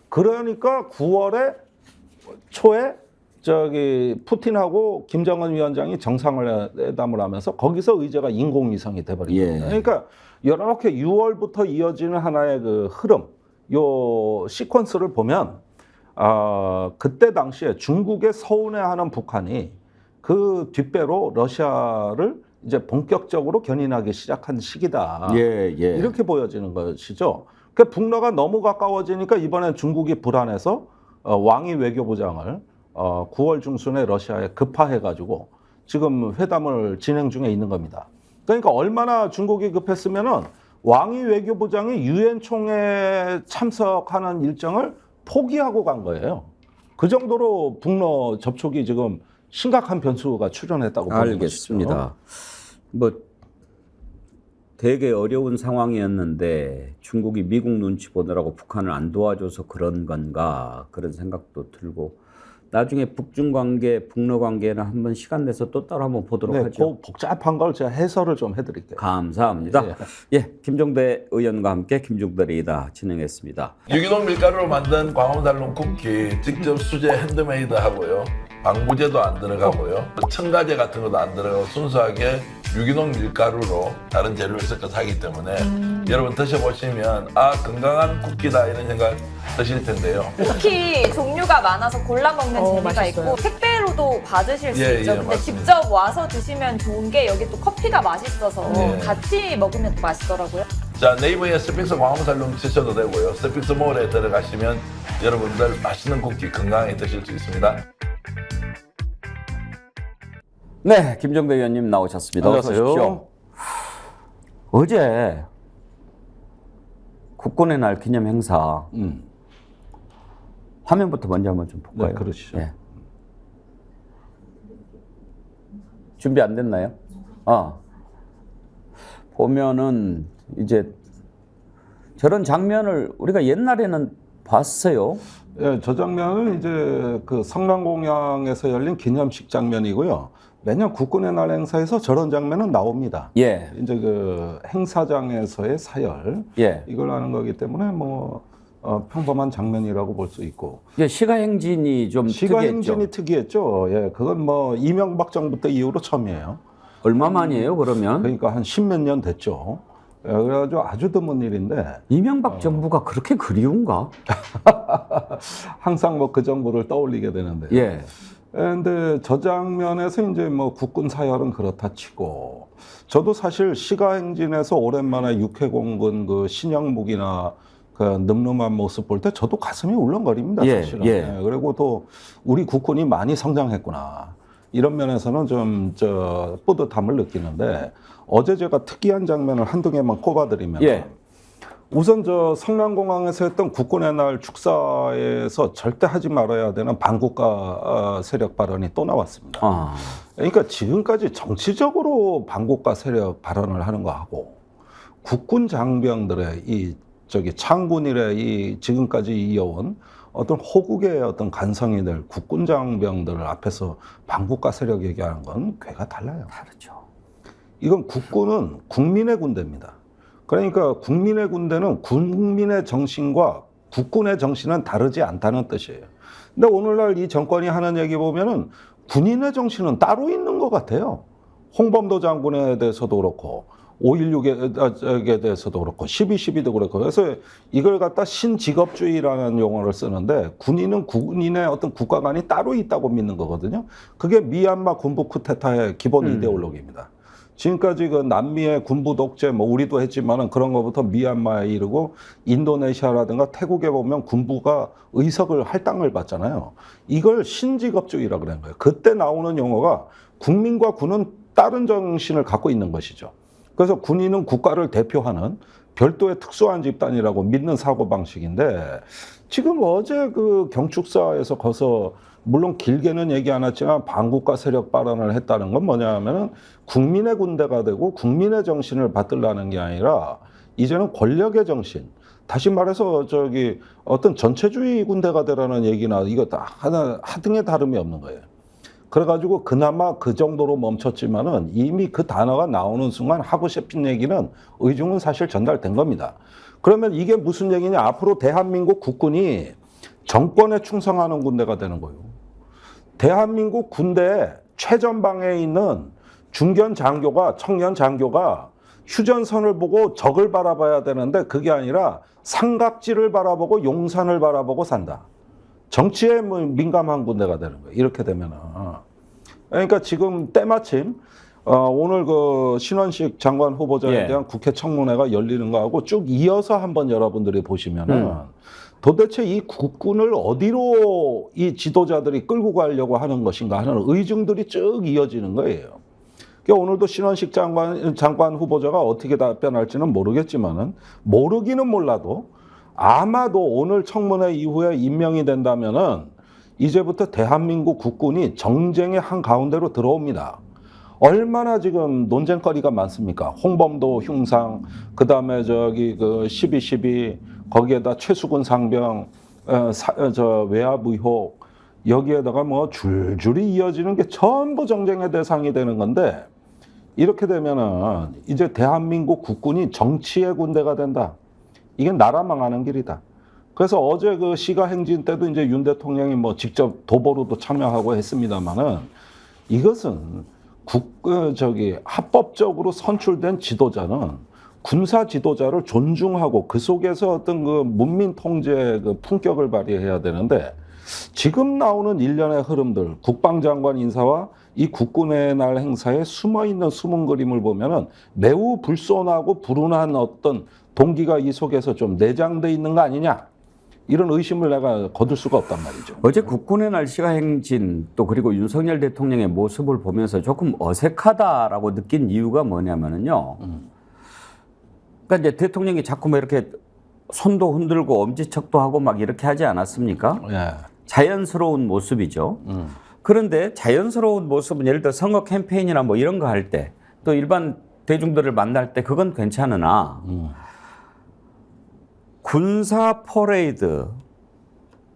그러니까 9월에 초에 저기 푸틴하고 김정은 위원장이 정상회담을 하면서 거기서 의제가 인공위성이 돼버린 예. 겁니다. 그러니까 이렇게 6월부터 이어지는 하나의 그 흐름, 요 시퀀스를 보면 그때 당시에 중국의 서운해하는 북한이 그 뒷배로 러시아를 이제 본격적으로 견인하기 시작한 시기다. 예, 예. 이렇게 보여지는 것이죠. 그 북러가 너무 가까워지니까 이번엔 중국이 불안해서 왕이 외교부장을 9월 중순에 러시아에 급파해가지고 지금 회담을 진행 중에 있는 겁니다. 그러니까 얼마나 중국이 급했으면은 왕이 외교부장이 유엔 총회에 참석하는 일정을 포기하고 간 거예요. 그 정도로 북러 접촉이 지금 심각한 변수가 출현했다고 보는 것이죠. 알겠습니다. 뭐 되게 어려운 상황이었는데 중국이 미국 눈치 보느라고 북한을 안 도와줘서 그런 건가 그런 생각도 들고 나중에 북중 관계, 북러 관계는 한번 시간 내서 또 따로 한번 보도록 네, 하죠. 그 복잡한 걸 제가 해설을 좀 해드릴게요. 감사합니다. 예, 김종대 의원과 함께 김종대 리이다 진행했습니다. 유기농 밀가루로 만든 광화문달롱 쿠키 직접 수제 핸드메이드 하고요. 방부제도 안 들어가고요. 첨가제 같은 것도 안 들어가고 순수하게 유기농 밀가루로 다른 재료를 섞어서 하기 때문에 여러분 드셔보시면 건강한 쿠키다 이런 생각 드실 텐데요. 쿠키 종류가 많아서 골라 먹는 재미가 맛있어요. 있고 택배로도 받으실 수 예, 있죠. 예, 근데 맞습니다. 직접 와서 드시면 좋은 게 여기 또 커피가 맛있어서 예. 같이 먹으면 또 맛있더라고요. 자, 네이버에 스픽스 광화문달롱 치셔도 되고요. 스픽스 몰에 들어가시면 여러분들 맛있는 쿠키 건강하게 드실 수 있습니다. 네, 김종대 의원님 나오셨습니다. 어서 안녕하세요. 오십시오. 어제 국군의 날 기념 행사 화면부터 먼저 한번 좀 볼까요? 네, 그러시죠. 예. 준비 안 됐나요? 보면은 이제 저런 장면을 우리가 옛날에는 봤어요. 예, 저 장면은 이제 그 성남공항에서 열린 기념식 장면이고요. 매년 국군의 날 행사에서 저런 장면은 나옵니다. 예, 이제 그 행사장에서의 사열 예. 이걸 하는 거기 때문에 뭐 평범한 장면이라고 볼 수 있고 이게 시가행진이 좀 시가행진이 특이했죠. 특이했죠. 예, 그건 뭐 이명박 정부 때 이후로 처음이에요. 얼마 만이에요, 그러면? 그러니까 한 10몇 년 됐죠. 예, 그래가지고 아주 드문 일인데 이명박 정부가 그렇게 그리운가? 항상 뭐 그 정부를 떠올리게 되는데. 예. 근데 저 장면에서 이제 뭐 국군 사열은 그렇다 치고 저도 사실 시가행진에서 오랜만에 육해공군 그 신형무기나 그 늠름한 모습 볼 때 저도 가슴이 울렁거립니다. 예, 사실은. 예. 예, 그리고 또 우리 국군이 많이 성장했구나. 이런 면에서는 좀 뿌듯함을 느끼는데 어제 제가 특이한 장면을 한두 개만 꼽아드리면 예. 우선 저 성남공항에서 했던 국군의 날 축사에서 절대 하지 말아야 되는 반국가 세력 발언이 또 나왔습니다. 그러니까 지금까지 정치적으로 반국가 세력 발언을 하는 거하고 국군 장병들의 이 창군 이래 이 지금까지 이어온 어떤 호국의 어떤 간성이들 국군 장병들을 앞에서 반국가 세력 얘기하는 건 괴가 달라요. 다르죠. 이건 국군은 국민의 군대입니다. 그러니까 국민의 군대는 국민의 정신과 국군의 정신은 다르지 않다는 뜻이에요. 근데 오늘날 이 정권이 하는 얘기 보면은 군인의 정신은 따로 있는 것 같아요. 홍범도 장군에 대해서도 그렇고 5.16에 대해서도 그렇고 12.12도 그렇고 그래서 이걸 갖다 신직업주의라는 용어를 쓰는데 군인은 군인의 어떤 국가관이 따로 있다고 믿는 거거든요. 그게 미얀마 군부 쿠데타의 기본 이데올로기입니다. 지금까지 그 남미의 군부 독재 뭐 우리도 했지만은 그런 것부터 미얀마에 이르고 인도네시아라든가 태국에 보면 군부가 의석을 할당을 받잖아요. 이걸 신직업주의라 그러는 거예요. 그때 나오는 용어가 국민과 군은 다른 정신을 갖고 있는 것이죠. 그래서 군인은 국가를 대표하는 별도의 특수한 집단이라고 믿는 사고방식인데 지금 어제 그 경축사에서 거기서 물론 길게는 얘기 안 했지만 반국가 세력 발언을 했다는 건 뭐냐 하면은 국민의 군대가 되고 국민의 정신을 받들라는 게 아니라 이제는 권력의 정신 다시 말해서 어떤 전체주의 군대가 되라는 얘기나 이거 다 하등의 다름이 없는 거예요. 그래가지고 그나마 그 정도로 멈췄지만은 이미 그 단어가 나오는 순간 하고 싶은 얘기는 의중은 사실 전달된 겁니다. 그러면 이게 무슨 얘기냐? 앞으로 대한민국 국군이 정권에 충성하는 군대가 되는 거예요. 대한민국 군대 최전방에 있는 중견 장교가 청년 장교가 휴전선을 보고 적을 바라봐야 되는데 그게 아니라 삼각지를 바라보고 용산을 바라보고 산다. 정치에 민감한 군대가 되는 거예요. 이렇게 되면은. 그러니까 지금 때마침 오늘 그 신원식 장관 후보자에 대한 국회 청문회가 열리는 거하고 쭉 이어서 한번 여러분들이 보시면은 도대체 이 국군을 어디로 이 지도자들이 끌고 가려고 하는 것인가 하는 의중들이 쭉 이어지는 거예요. 그러니까 오늘도 신원식 장관 후보자가 어떻게 답변할지는 모르겠지만은 모르기는 몰라도 아마도 오늘 청문회 이후에 임명이 된다면은 이제부터 대한민국 국군이 정쟁의 한 가운데로 들어옵니다. 얼마나 지금 논쟁거리가 많습니까? 홍범도 흉상, 그 다음에 그 12.12, 거기에다 최수근 상병, 외압 의혹, 여기에다가 뭐 줄줄이 이어지는 게 전부 정쟁의 대상이 되는 건데 이렇게 되면은 이제 대한민국 국군이 정치의 군대가 된다. 이게 나라 망하는 길이다. 그래서 어제 그 시가행진 때도 이제 윤 대통령이 뭐 직접 도보로도 참여하고 했습니다만은 이것은 합법적으로 선출된 지도자는 군사 지도자를 존중하고 그 속에서 어떤 그 문민 통제 그 품격을 발휘해야 되는데 지금 나오는 일련의 흐름들, 국방장관 인사와 이 국군의 날 행사에 숨어있는 숨은 그림을 보면은 매우 불손하고 불운한 어떤 동기가 이 속에서 좀 내장돼 있는 거 아니냐. 이런 의심을 내가 거둘 수가 없단 말이죠. 어제 국군의 날 시가행진 또 그리고 윤석열 대통령의 모습을 보면서 조금 어색하다라고 느낀 이유가 뭐냐면은요. 그러니까 이제 대통령이 자꾸 뭐 이렇게 손도 흔들고 엄지척도 하고 막 이렇게 하지 않았습니까? 예. 자연스러운 모습이죠. 그런데 자연스러운 모습은 예를 들어 선거 캠페인이나 뭐 이런 거 할 때 또 일반 대중들을 만날 때 그건 괜찮으나 군사 퍼레이드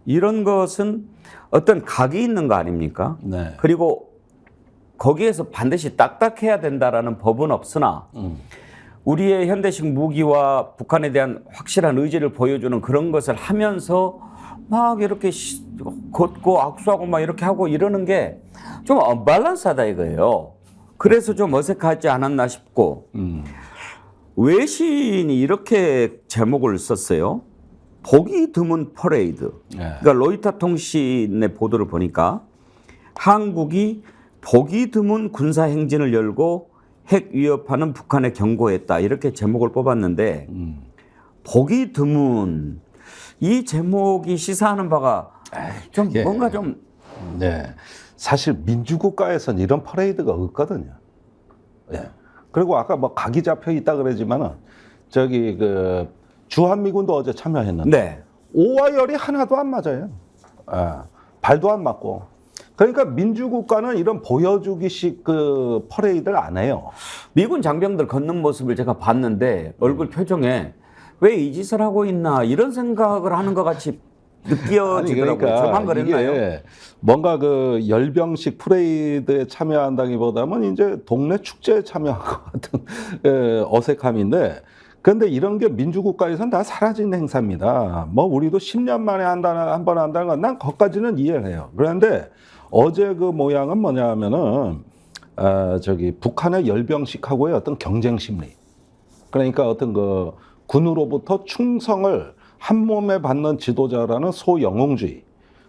이런 것은 어떤 각이 있는 거 아닙니까? 네. 그리고 거기에서 반드시 딱딱해야 된다라는 법은 없으나 우리의 현대식 무기와 북한에 대한 확실한 의지를 보여주는 그런 것을 하면서 막 이렇게 걷고 악수하고 막 이렇게 하고 이러는 게 좀 언밸런스하다 이거예요. 그래서 좀 어색하지 않았나 싶고 외신이 이렇게 제목을 썼어요. 보기 드문 퍼레이드. 네. 그러니까 로이터 통신의 보도를 보니까 한국이 보기 드문 군사 행진을 열고 핵 위협하는 북한에 경고했다. 이렇게 제목을 뽑았는데 보기 드문 이 제목이 시사하는 바가 좀 예. 뭔가 좀 네. 사실 민주국가에서는 이런 퍼레이드가 없거든요. 예. 그리고 아까 뭐 각이 잡혀 있다 그러지만은 저기 그 주한미군도 어제 참여했는데 네. 오와 열이 하나도 안 맞아요. 예. 발도 안 맞고. 그러니까 민주국가는 이런 보여주기식 그 퍼레이드를 안 해요. 미군 장병들 걷는 모습을 제가 봤는데 얼굴 표정에 왜 이 짓을 하고 있나 이런 생각을 하는 것 같이 느껴지더라고요. 저만 그랬나요? 이게 뭔가 그 열병식 퍼레이드에 참여한다기보다는 이제 동네 축제에 참여한 것 같은 어색함인데, 근데 이런 게 민주국가에서는 다 사라진 행사입니다. 뭐 우리도 10년 만에 한 번 한다는 건 난 거기까지는 이해를 해요. 그런데 어제 그 모양은 뭐냐 하면은 저기 북한의 열병식하고의 어떤 경쟁 심리. 그러니까 어떤 그 군으로부터 충성을 한 몸에 받는 지도자라는 소영웅주의.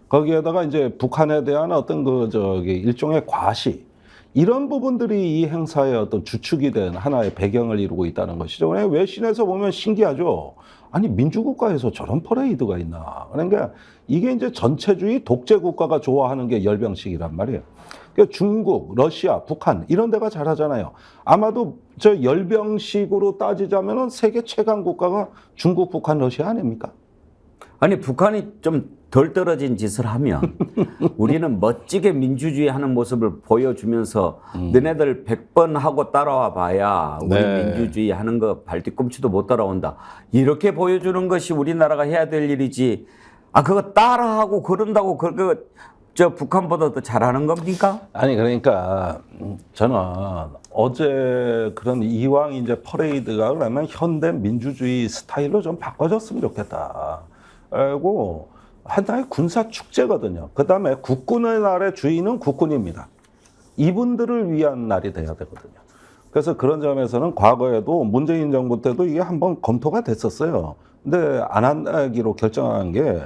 거기에다가 이제 북한에 대한 어떤 그 저기 일종의 과시. 이런 부분들이 이 행사의 어떤 주축이 된 하나의 배경을 이루고 있다는 것이죠. 외신에서 보면 신기하죠. 아니 민주국가에서 저런 퍼레이드가 있나. 그러니까 이게 이제 전체주의 독재국가가 좋아하는 게 열병식이란 말이에요. 그러니까 중국, 러시아, 북한 이런 데가 잘하잖아요. 아마도 저 열병식으로 따지자면은 세계 최강 국가가 중국, 북한, 러시아 아닙니까? 아니 북한이 좀 덜 떨어진 짓을 하면 우리는 멋지게 민주주의 하는 모습을 보여주면서 너네들 100번 하고 따라와 봐야 우리 네. 민주주의 하는 거 발뒤꿈치도 못 따라온다. 이렇게 보여주는 것이 우리나라가 해야 될 일이지. 아 그거 따라하고 그런다고 그거 저 북한보다 더 잘하는 겁니까? 아니 그러니까 저는 어제 그런 이왕 이제 퍼레이드가 그러면 현대 민주주의 스타일로 좀 바꿔줬으면 좋겠다. 그리고 하나의 군사 축제거든요. 그 다음에 국군의 날의 주인은 국군입니다. 이분들을 위한 날이 돼야 되거든요. 그래서 그런 점에서는 과거에도 문재인 정부 때도 이게 한번 검토가 됐었어요. 근데 안 하기로 결정한 게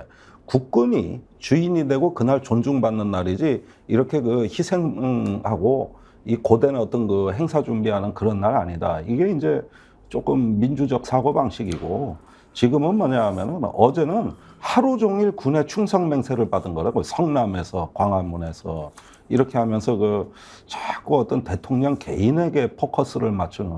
국군이 주인이 되고 그날 존중받는 날이지 이렇게 그 희생하고 이 고된 어떤 그 행사 준비하는 그런 날 아니다. 이게 이제 조금 민주적 사고방식이고 지금은 뭐냐 하면은 어제는 하루 종일 군의 충성 맹세를 받은 거라고 성남에서 광화문에서 이렇게 하면서 그 자꾸 어떤 대통령 개인에게 포커스를 맞추는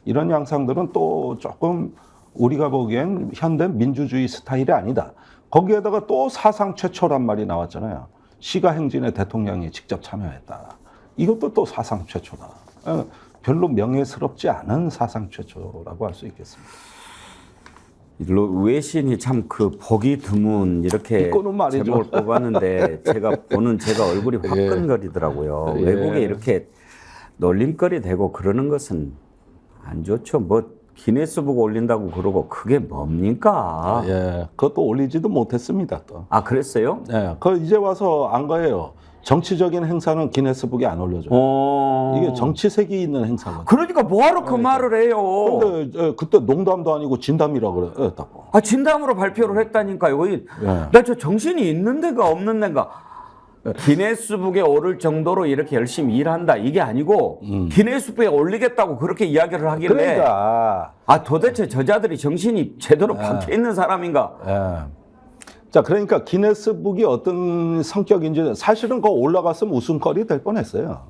이런 양상들은 또 조금 우리가 보기엔 현대 민주주의 스타일이 아니다. 거기에다가 또 사상 최초란 말이 나왔잖아요. 시가 행진에 대통령이 직접 참여했다. 이것도 또 사상 최초다. 별로 명예스럽지 않은 사상 최초라고 할 수 있겠습니다. 외신이 참 그 보기 드문 이렇게 이거는 말이죠. 제목을 뽑았는데 제가 얼굴이 화끈거리더라고요. 예. 외국에 이렇게 놀림거리 되고 그러는 것은 안 좋죠. 뭐 기네스북 올린다고 그러고 그게 뭡니까? 예, 그것도 올리지도 못했습니다. 또. 아 그랬어요? 예, 그 이제 와서 안 거예요. 정치적인 행사는 기네스북에 안 올려줘요. 이게 정치색이 있는 행사거든요. 그러니까 뭐하러 그 말을 해요? 근데 그때 농담도 아니고 진담이라고 그랬다고. 아 진담으로 발표를 했다니까요. 예. 나 저 정신이 있는 데가 없는 데가 기네스북에 오를 정도로 이렇게 열심히 일한다 이게 아니고 기네스북에 올리겠다고 그렇게 이야기를 하길래 그러니까 아 도대체 저자들이 정신이 제대로 박혀 있는 사람인가? 예. 자, 그러니까 기네스북이 어떤 성격인지 사실은 그거 올라갔으면 웃음거리 될 뻔했어요.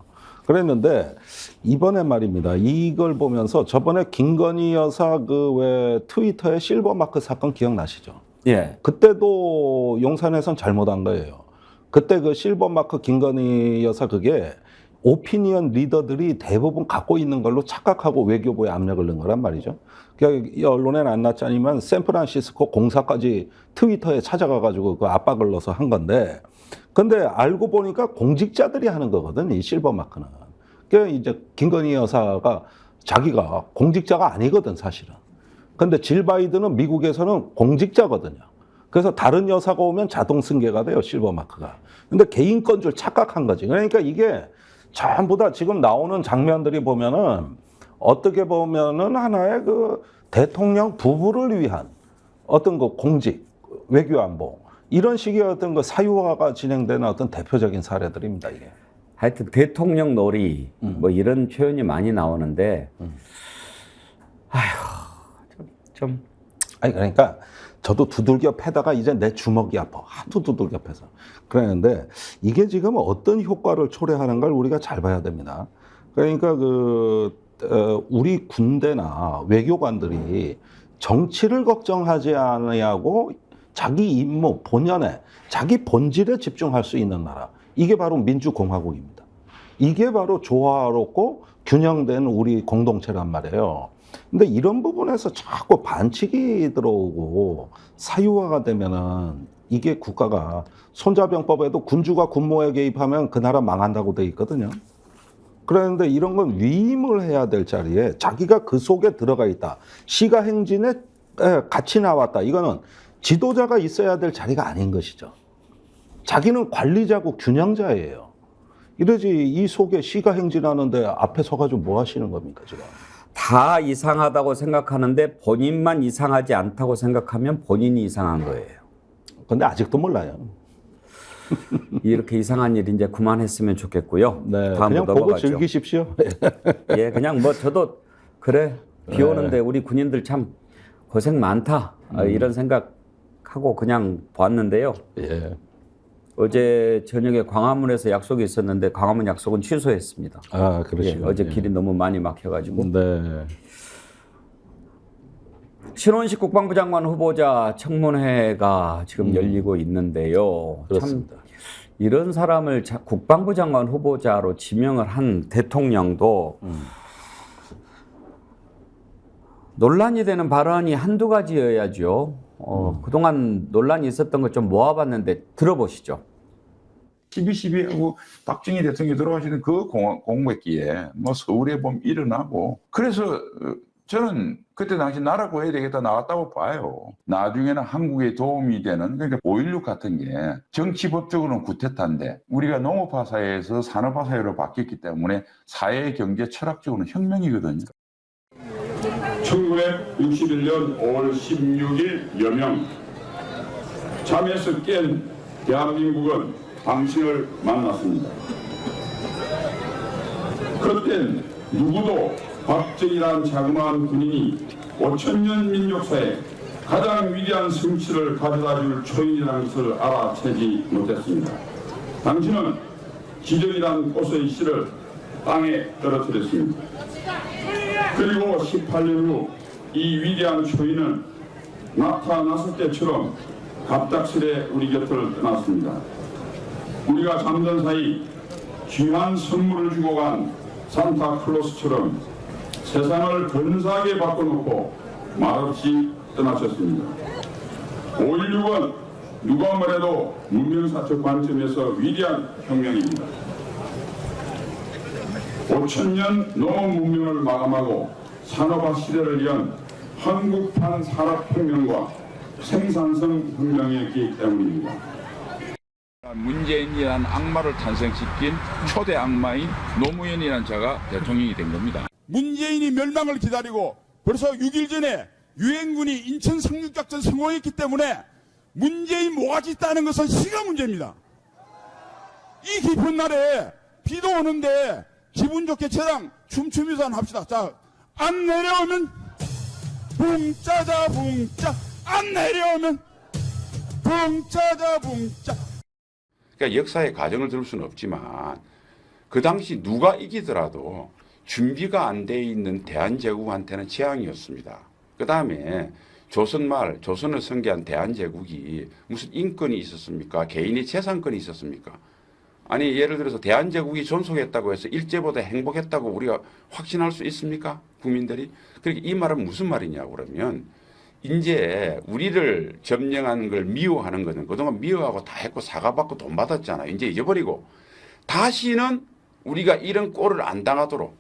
그랬는데 이번에 말입니다. 이걸 보면서 저번에 김건희 여사 그 왜 트위터의 실버마크 사건 기억나시죠? 예. 그때도 용산에선 잘못한 거예요. 그때 그 실버마크 김건희 여사 그게 오피니언 리더들이 대부분 갖고 있는 걸로 착각하고 외교부에 압력을 넣은 거란 말이죠. 그러니까 이 언론에는 안 났지 않으면 샌프란시스코 공사까지 트위터에 찾아가가지고 그 압박을 넣어서 한 건데, 근데 알고 보니까 공직자들이 하는 거거든, 이 실버마크는. 그러니까 이제 김건희 여사가 자기가 공직자가 아니거든, 사실은. 근데 질 바이든은 미국에서는 공직자거든요. 그래서 다른 여사가 오면 자동 승계가 돼요, 실버마크가. 근데 개인건 줄 착각한 거지. 그러니까 이게 전부 다 지금 나오는 장면들이 보면은 어떻게 보면은 하나의 그 대통령 부부를 위한 어떤 그 공직, 외교안보 이런 식의 어떤 그 사유화가 진행되는 어떤 대표적인 사례들입니다, 이게. 하여튼 대통령 놀이 뭐 이런 표현이 많이 나오는데 좀 아니 그러니까 저도 두들겨 패다가 이제 내 주먹이 아파. 하도 두들겨 패서. 그랬는데 이게 지금 어떤 효과를 초래하는 걸 우리가 잘 봐야 됩니다. 그러니까 우리 군대나 외교관들이 정치를 걱정하지 않으려고 자기 임무, 본연에 자기 본질에 집중할 수 있는 나라. 이게 바로 민주공화국입니다. 이게 바로 조화롭고 균형된 우리 공동체란 말이에요. 근데 이런 부분에서 자꾸 반칙이 들어오고 사유화가 되면은 이게 국가가 손자병법에도 군주가 군모에 개입하면 그 나라 망한다고 돼 있거든요. 그런데 이런 건 위임을 해야 될 자리에 자기가 그 속에 들어가 있다. 시가행진에 같이 나왔다. 이거는 지도자가 있어야 될 자리가 아닌 것이죠. 자기는 관리자고 균형자예요. 이러지 이 속에 시가행진하는데 앞에 서가지고 뭐 하시는 겁니까 지금? 다 이상하다고 생각하는데 본인만 이상하지 않다고 생각하면 본인이 이상한 거예요. 근데 아직도 몰라요. 이렇게 이상한 일 이제 그만했으면 좋겠고요. 네, 다음으로 그냥 보고 넘어가죠. 즐기십시오. 예, 그냥 뭐 저도 그래 비 오는데 우리 군인들 참 고생 많다 이런 생각하고 그냥 봤는데요. 예. 어제 저녁에 광화문에서 약속이 있었는데 광화문 약속은 취소했습니다. 아, 예, 그러시군요. 어제 길이 너무 많이 막혀가지고. 네. 신원식 국방부 장관 후보자 청문회가 지금 열리고 있는데요. 그렇습니다. 참 이런 사람을 국방부 장관 후보자로 지명을 한 대통령도 논란이 되는 발언이 한두 가지여야죠. 그동안 논란이 있었던 것 좀 모아봤는데 들어보시죠. 12.12하고 박정희 대통령이 돌아가시는 그 공백기에 뭐 서울에 보면 일어나고 그래서 저는 그때 당시 나라 구해야 되겠다 나왔다고 봐요. 나중에는 한국에 도움이 되는 그러니까 5.16 같은 게 정치법적으로는 구태타인데 우리가 농업화 사회에서 산업화 사회로 바뀌었기 때문에 사회, 경제, 철학적으로는 혁명이거든요. 1961년 5월 16일 여명 잠에서 깬 대한민국은 당신을 만났습니다. 그땐 누구도 박정희란 자그마한 군인이 5천년 민족사에 가장 위대한 성취를 가져다줄 초인이라는 것을 알아채지 못했습니다. 당신은 기적이란 꽃의 씨를 땅에 떨어뜨렸습니다. 그리고 18년 후 이 위대한 초인은 나타났을 때처럼 갑작스레 우리 곁을 떠났습니다. 우리가 잠든 사이 귀한 선물을 주고 간 산타클로스처럼 세상을 근사하게 바꿔놓고 말없이 떠나셨습니다. 5.16은 누가 뭐래도 문명사적 관점에서 위대한 혁명입니다. 5천년 농업 문명을 마감하고 산업화 시대를 연 한국판 산업혁명과 생산성 혁명이었기 때문입니다. 문재인이라는 악마를 탄생시킨 초대 악마인 노무현이라는 자가 대통령이 된 겁니다. 문재인이 멸망을 기다리고 벌써 6일 전에 유엔군이 인천 상륙작전 성공했기 때문에 문재인 모가지 따는 것은 시가 문제입니다. 이 깊은 날에 비도 오는데 기분 좋게 저랑 춤추면서 한번 합시다. 자, 안 내려오면 붕짜자 붕짜, 안 내려오면 붕짜자 붕짜. 그러니까 역사의 과정을 들을 수는 없지만 그 당시 누가 이기더라도 준비가 안 돼 있는 대한제국한테는 재앙이었습니다. 그 다음에 조선말, 조선을 선개한 대한제국이 무슨 인권이 있었습니까? 개인의 재산권이 있었습니까? 아니 예를 들어서 대한제국이 존속했다고 해서 일제보다 행복했다고 우리가 확신할 수 있습니까? 국민들이? 그러니까 이 말은 무슨 말이냐고 그러면 이제 우리를 점령한 걸 미워하는 것은 그동안 미워하고 다 했고 사과받고 돈 받았잖아. 이제 잊어버리고 다시는 우리가 이런 꼴을 안 당하도록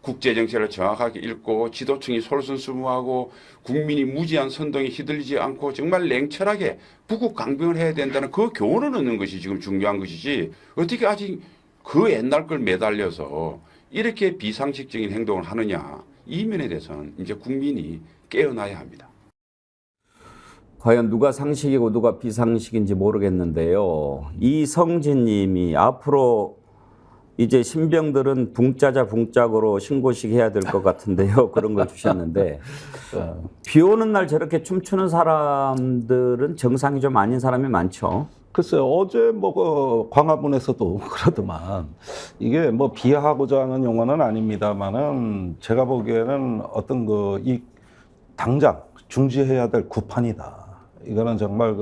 국제정세를 정확하게 읽고 지도층이 솔선수범하고 국민이 무지한 선동에 휘둘리지 않고 정말 냉철하게 부국 강병을 해야 된다는 그 교훈을 얻는 것이 지금 중요한 것이지 어떻게 아직 그 옛날 걸 매달려서 이렇게 비상식적인 행동을 하느냐. 이 면에 대해서는 이제 국민이 깨어나야 합니다. 과연 누가 상식이고 누가 비상식인지 모르겠는데요. 이성진 님이 앞으로 이제 신병들은 붕짜자 붕짝으로 신고식 해야 될 것 같은데요. 그런 걸 주셨는데 비 오는 날 저렇게 춤추는 사람들은 정상이 좀 아닌 사람이 많죠. 글쎄요, 어제 뭐 광화문에서도 그러더만 이게 뭐 비하하고자 하는 용어는 아닙니다만은 제가 보기에는 어떤 이 당장 중지해야 될 구판이다. 이거는 정말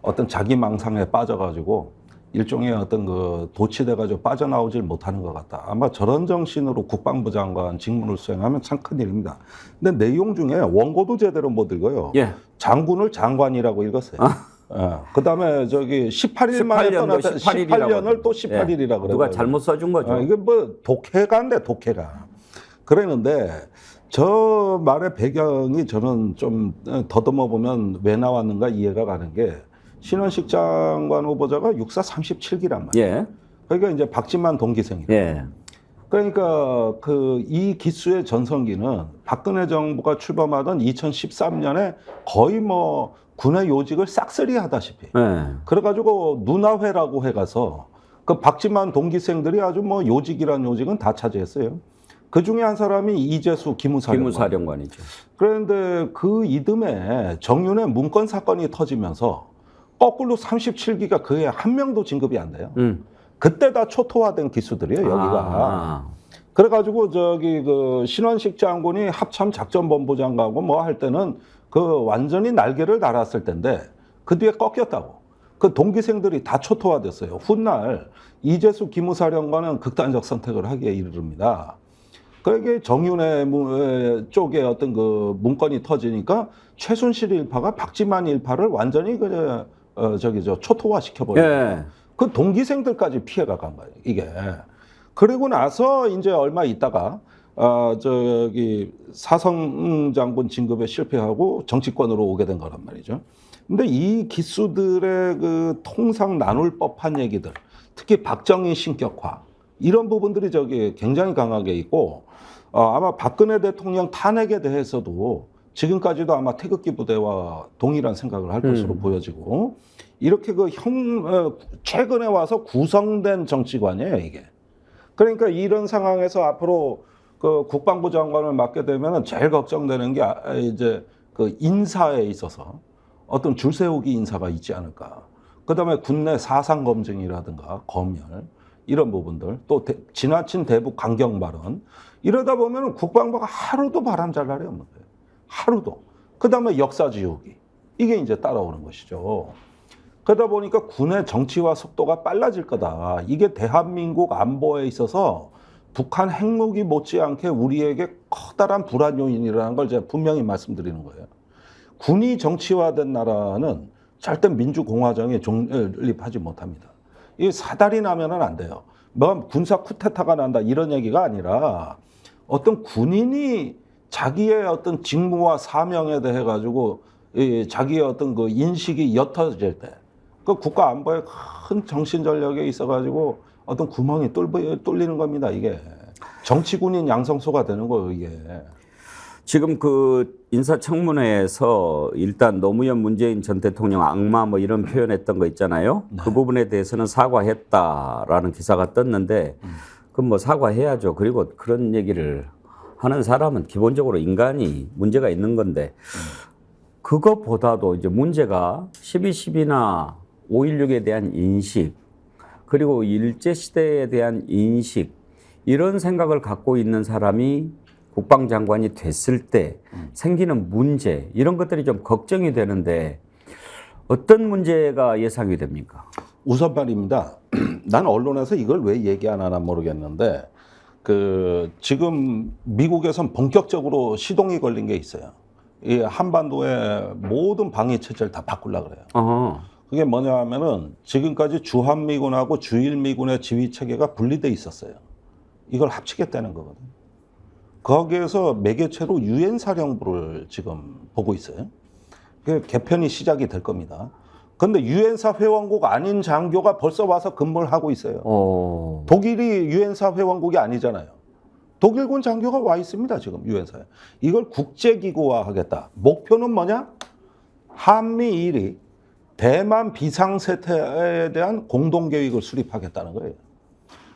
어떤 자기 망상에 빠져가지고 일종의 어떤 도취돼가지고 빠져나오질 못하는 것 같다. 아마 저런 정신으로 국방부 장관 직무를 수행하면 참 큰일입니다. 근데 내용 중에 원고도 제대로 못 읽어요. 예. 장군을 장관이라고 읽었어요. 그 다음에 18일 만에 떠났다. 18년을 또 18일이라 그래요. 누가 잘못 써준 거죠. 이게 뭐 독해가인데 독해가. 그랬는데 저 말의 배경이 저는 좀 더듬어 보면 왜 나왔는가 이해가 가는 게 신원식 장관 후보자가 육사 37기란 말이에요. 예. 그러니까 이제 박진만 동기생이에요. 예. 그러니까 이 기수의 전성기는 박근혜 정부가 출범하던 2013년에 거의 뭐 군의 요직을 싹쓸이 하다시피. 예. 그래가지고 누나회라고 해가서 그 박진만 동기생들이 아주 뭐 요직이란 요직은 다 차지했어요. 그 중에 한 사람이 이재수 기무사령관이죠. 그런데 그 이듬해 정윤의 문건 사건이 터지면서 거꾸로 37기가 그에 한 명도 진급이 안 돼요. 그때 다 초토화된 기수들이에요, 여기가. 그래가지고 신원식 장군이 합참 작전본부장관하고 뭐 할 때는 완전히 날개를 달았을 텐데 그 뒤에 꺾였다고. 그 동기생들이 다 초토화됐어요. 훗날 이재수 기무사령관은 극단적 선택을 하기에 이르릅니다. 그게 정윤회 쪽에 어떤 문건이 터지니까 최순실 일파가 박진만 일파를 완전히 초토화 시켜버려요. 예. 그 동기생들까지 피해가 간 거예요, 이게. 그리고 나서 이제 얼마 있다가 사성 장군 진급에 실패하고 정치권으로 오게 된 거란 말이죠. 근데 이 기수들의 통상 나눌 법한 얘기들, 특히 박정희 신격화 이런 부분들이 굉장히 강하게 있고 아마 박근혜 대통령 탄핵에 대해서도 지금까지도 아마 태극기 부대와 동일한 생각을 할 것으로 보여지고 이렇게 최근에 와서 구성된 정치관이에요, 이게. 그러니까 이런 상황에서 앞으로 국방부 장관을 맡게 되면 제일 걱정되는 게 이제 인사에 있어서 어떤 줄세우기 인사가 있지 않을까. 그다음에 군내 사상 검증이라든가 검열 이런 부분들, 또 지나친 대북 강경 발언 이러다 보면 국방부가 하루도 바람 잘 날이 없는 거예요. 하루도. 그다음에 역사 지우기 이게 이제 따라오는 것이죠. 그러다 보니까 군의 정치화 속도가 빨라질 거다. 이게 대한민국 안보에 있어서 북한 핵무기 못지않게 우리에게 커다란 불안 요인이라는 걸 제가 분명히 말씀드리는 거예요. 군이 정치화된 나라는 절대 민주공화정에 존립하지 못합니다. 이 사달이 나면은 안 돼요. 뭐 군사 쿠데타가 난다 이런 얘기가 아니라 어떤 군인이 자기의 어떤 직무와 사명에 대해 가지고 자기의 어떤 인식이 옅어질 때 그 국가 안보에 큰 정신 전력에 있어 가지고 어떤 구멍이 뚫리는 겁니다. 이게 정치군인 양성소가 되는 거예요. 이게. 지금 인사청문회에서 일단 노무현 문재인 전 대통령 악마 뭐 이런 표현했던 거 있잖아요. 네. 그 부분에 대해서는 사과했다라는 기사가 떴는데 그럼 뭐 사과해야죠. 그리고 그런 얘기를 하는 사람은 기본적으로 인간이 문제가 있는 건데 그것보다도 이제 문제가 12.12나 5.16에 대한 인식 그리고 일제시대에 대한 인식 이런 생각을 갖고 있는 사람이 국방장관이 됐을 때 생기는 문제 이런 것들이 좀 걱정이 되는데 어떤 문제가 예상이 됩니까? 우선 말입니다. 난 언론에서 이걸 왜 얘기 안 하나 모르겠는데 지금 미국에선 본격적으로 시동이 걸린 게 있어요. 이 한반도의 모든 방위 체제를 다 바꾸려고 그래요. 그게 뭐냐 하면은 지금까지 주한미군하고 주일미군의 지휘 체계가 분리돼 있었어요. 이걸 합치겠다는 거거든요. 거기에서 매개체로 유엔 사령부를 지금 보고 있어요. 그 개편이 시작이 될 겁니다. 근데 유엔사 회원국 아닌 장교가 벌써 와서 근무를 하고 있어요. 독일이 유엔사 회원국이 아니잖아요. 독일군 장교가 와 있습니다, 지금 유엔사에. 이걸 국제기구화 하겠다. 목표는 뭐냐? 한미일이 대만 비상사태에 대한 공동계획을 수립하겠다는 거예요.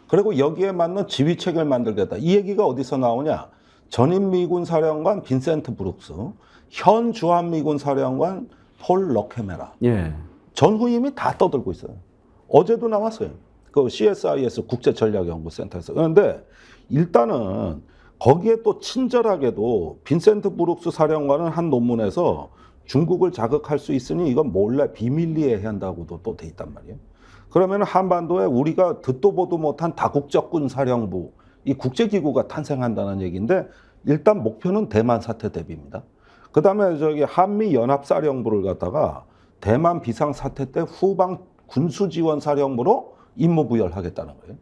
그리고 여기에 맞는 지휘체계를 만들겠다. 이 얘기가 어디서 나오냐? 전임 미군 사령관 빈센트 브룩스, 현 주한미군 사령관 폴 러케메라. 예. 전후임이 다 떠들고 있어요. 어제도 나왔어요. 그 CSIS 국제전략연구센터에서. 그런데 일단은 거기에 또 친절하게도 빈센트 브룩스 사령관은 한 논문에서 중국을 자극할 수 있으니 이건 몰래 비밀리에 한다고도 또 돼 있단 말이에요. 그러면 한반도에 우리가 듣도 보도 못한 다국적군 사령부, 이 국제기구가 탄생한다는 얘기인데 일단 목표는 대만 사태 대비입니다. 그 다음에 저기 한미연합사령부를 갖다가 대만 비상사태 때 후방 군수지원사령부로 임무부여하겠다는 거예요.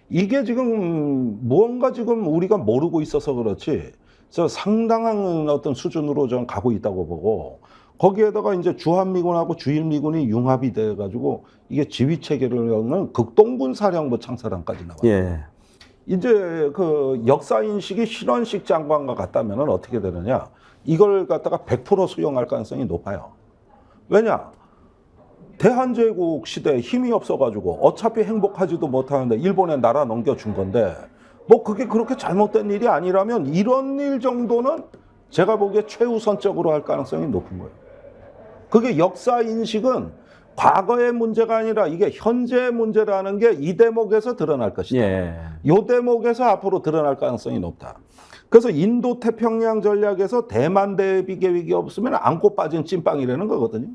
이게 지금 무언가 지금 우리가 모르고 있어서 그렇지 상당한 어떤 수준으로 좀 가고 있다고 보고 거기에다가 이제 주한미군하고 주일미군이 융합이 돼가지고 이게 지휘체계를 갖는 극동군 사령부 창설안까지 나와요. 예. 이제 그 역사인식이 신원식 장관과 같다면 어떻게 되느냐. 이걸 갖다가 100% 수용할 가능성이 높아요. 왜냐? 대한제국 시대에 힘이 없어가지고 어차피 행복하지도 못하는데 일본에 나라 넘겨준 건데 뭐 그게 그렇게 잘못된 일이 아니라면 이런 일 정도는 제가 보기에 최우선적으로 할 가능성이 높은 거예요. 그게 역사인식은 과거의 문제가 아니라 이게 현재의 문제라는 게 이 대목에서 드러날 것이다. 예. 이 대목에서 앞으로 드러날 가능성이 높다. 그래서 인도 태평양 전략에서 대만 대비 계획이 없으면 안고 빠진 찐빵이라는 거거든요.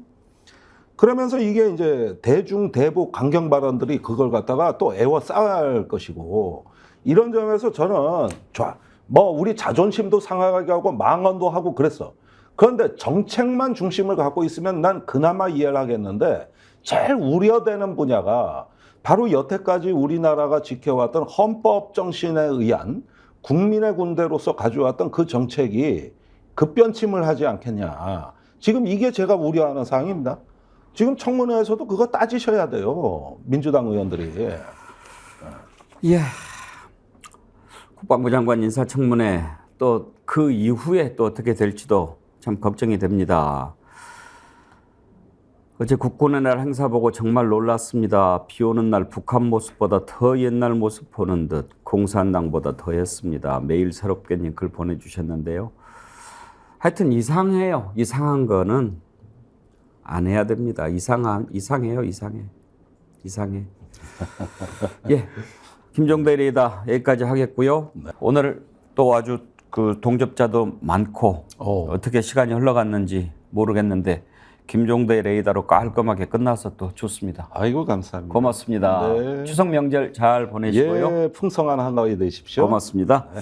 그러면서 이게 이제 대중 대북 강경 발언들이 그걸 갖다가 또 에워싸할 것이고 이런 점에서 저는 뭐 우리 자존심도 상하게 하고 망언도 하고 그랬어. 그런데 정책만 중심을 갖고 있으면 난 그나마 이해를 하겠는데 제일 우려되는 분야가 바로 여태까지 우리나라가 지켜왔던 헌법 정신에 의한 국민의 군대로서 가져왔던 그 정책이 급변침을 하지 않겠냐. 지금 이게 제가 우려하는 사항입니다. 지금 청문회에서도 그거 따지셔야 돼요. 민주당 의원들이. 예. 국방부 장관 인사청문회 또 그 이후에 또 어떻게 될지도 참 걱정이 됩니다. 어제 국군의 날 행사 보고 정말 놀랐습니다. 비 오는 날 북한 모습보다 더 옛날 모습 보는 듯 공산당보다 더 했습니다. 매일 새롭게님 글 보내주셨는데요. 하여튼 이상해요. 이상한 거는 안 해야 됩니다. 이상해요. 이상해. 예. 김종대 리더 여기까지 하겠고요. 네. 오늘 또 아주 그 동접자도 많고 어떻게 시간이 흘러갔는지 모르겠는데 김종대 레이더로 깔끔하게 끝나서 또 좋습니다. 아이고 감사합니다. 고맙습니다. 네. 추석 명절 잘 보내시고요. 예, 풍성한 한가위 되십시오. 고맙습니다. 네.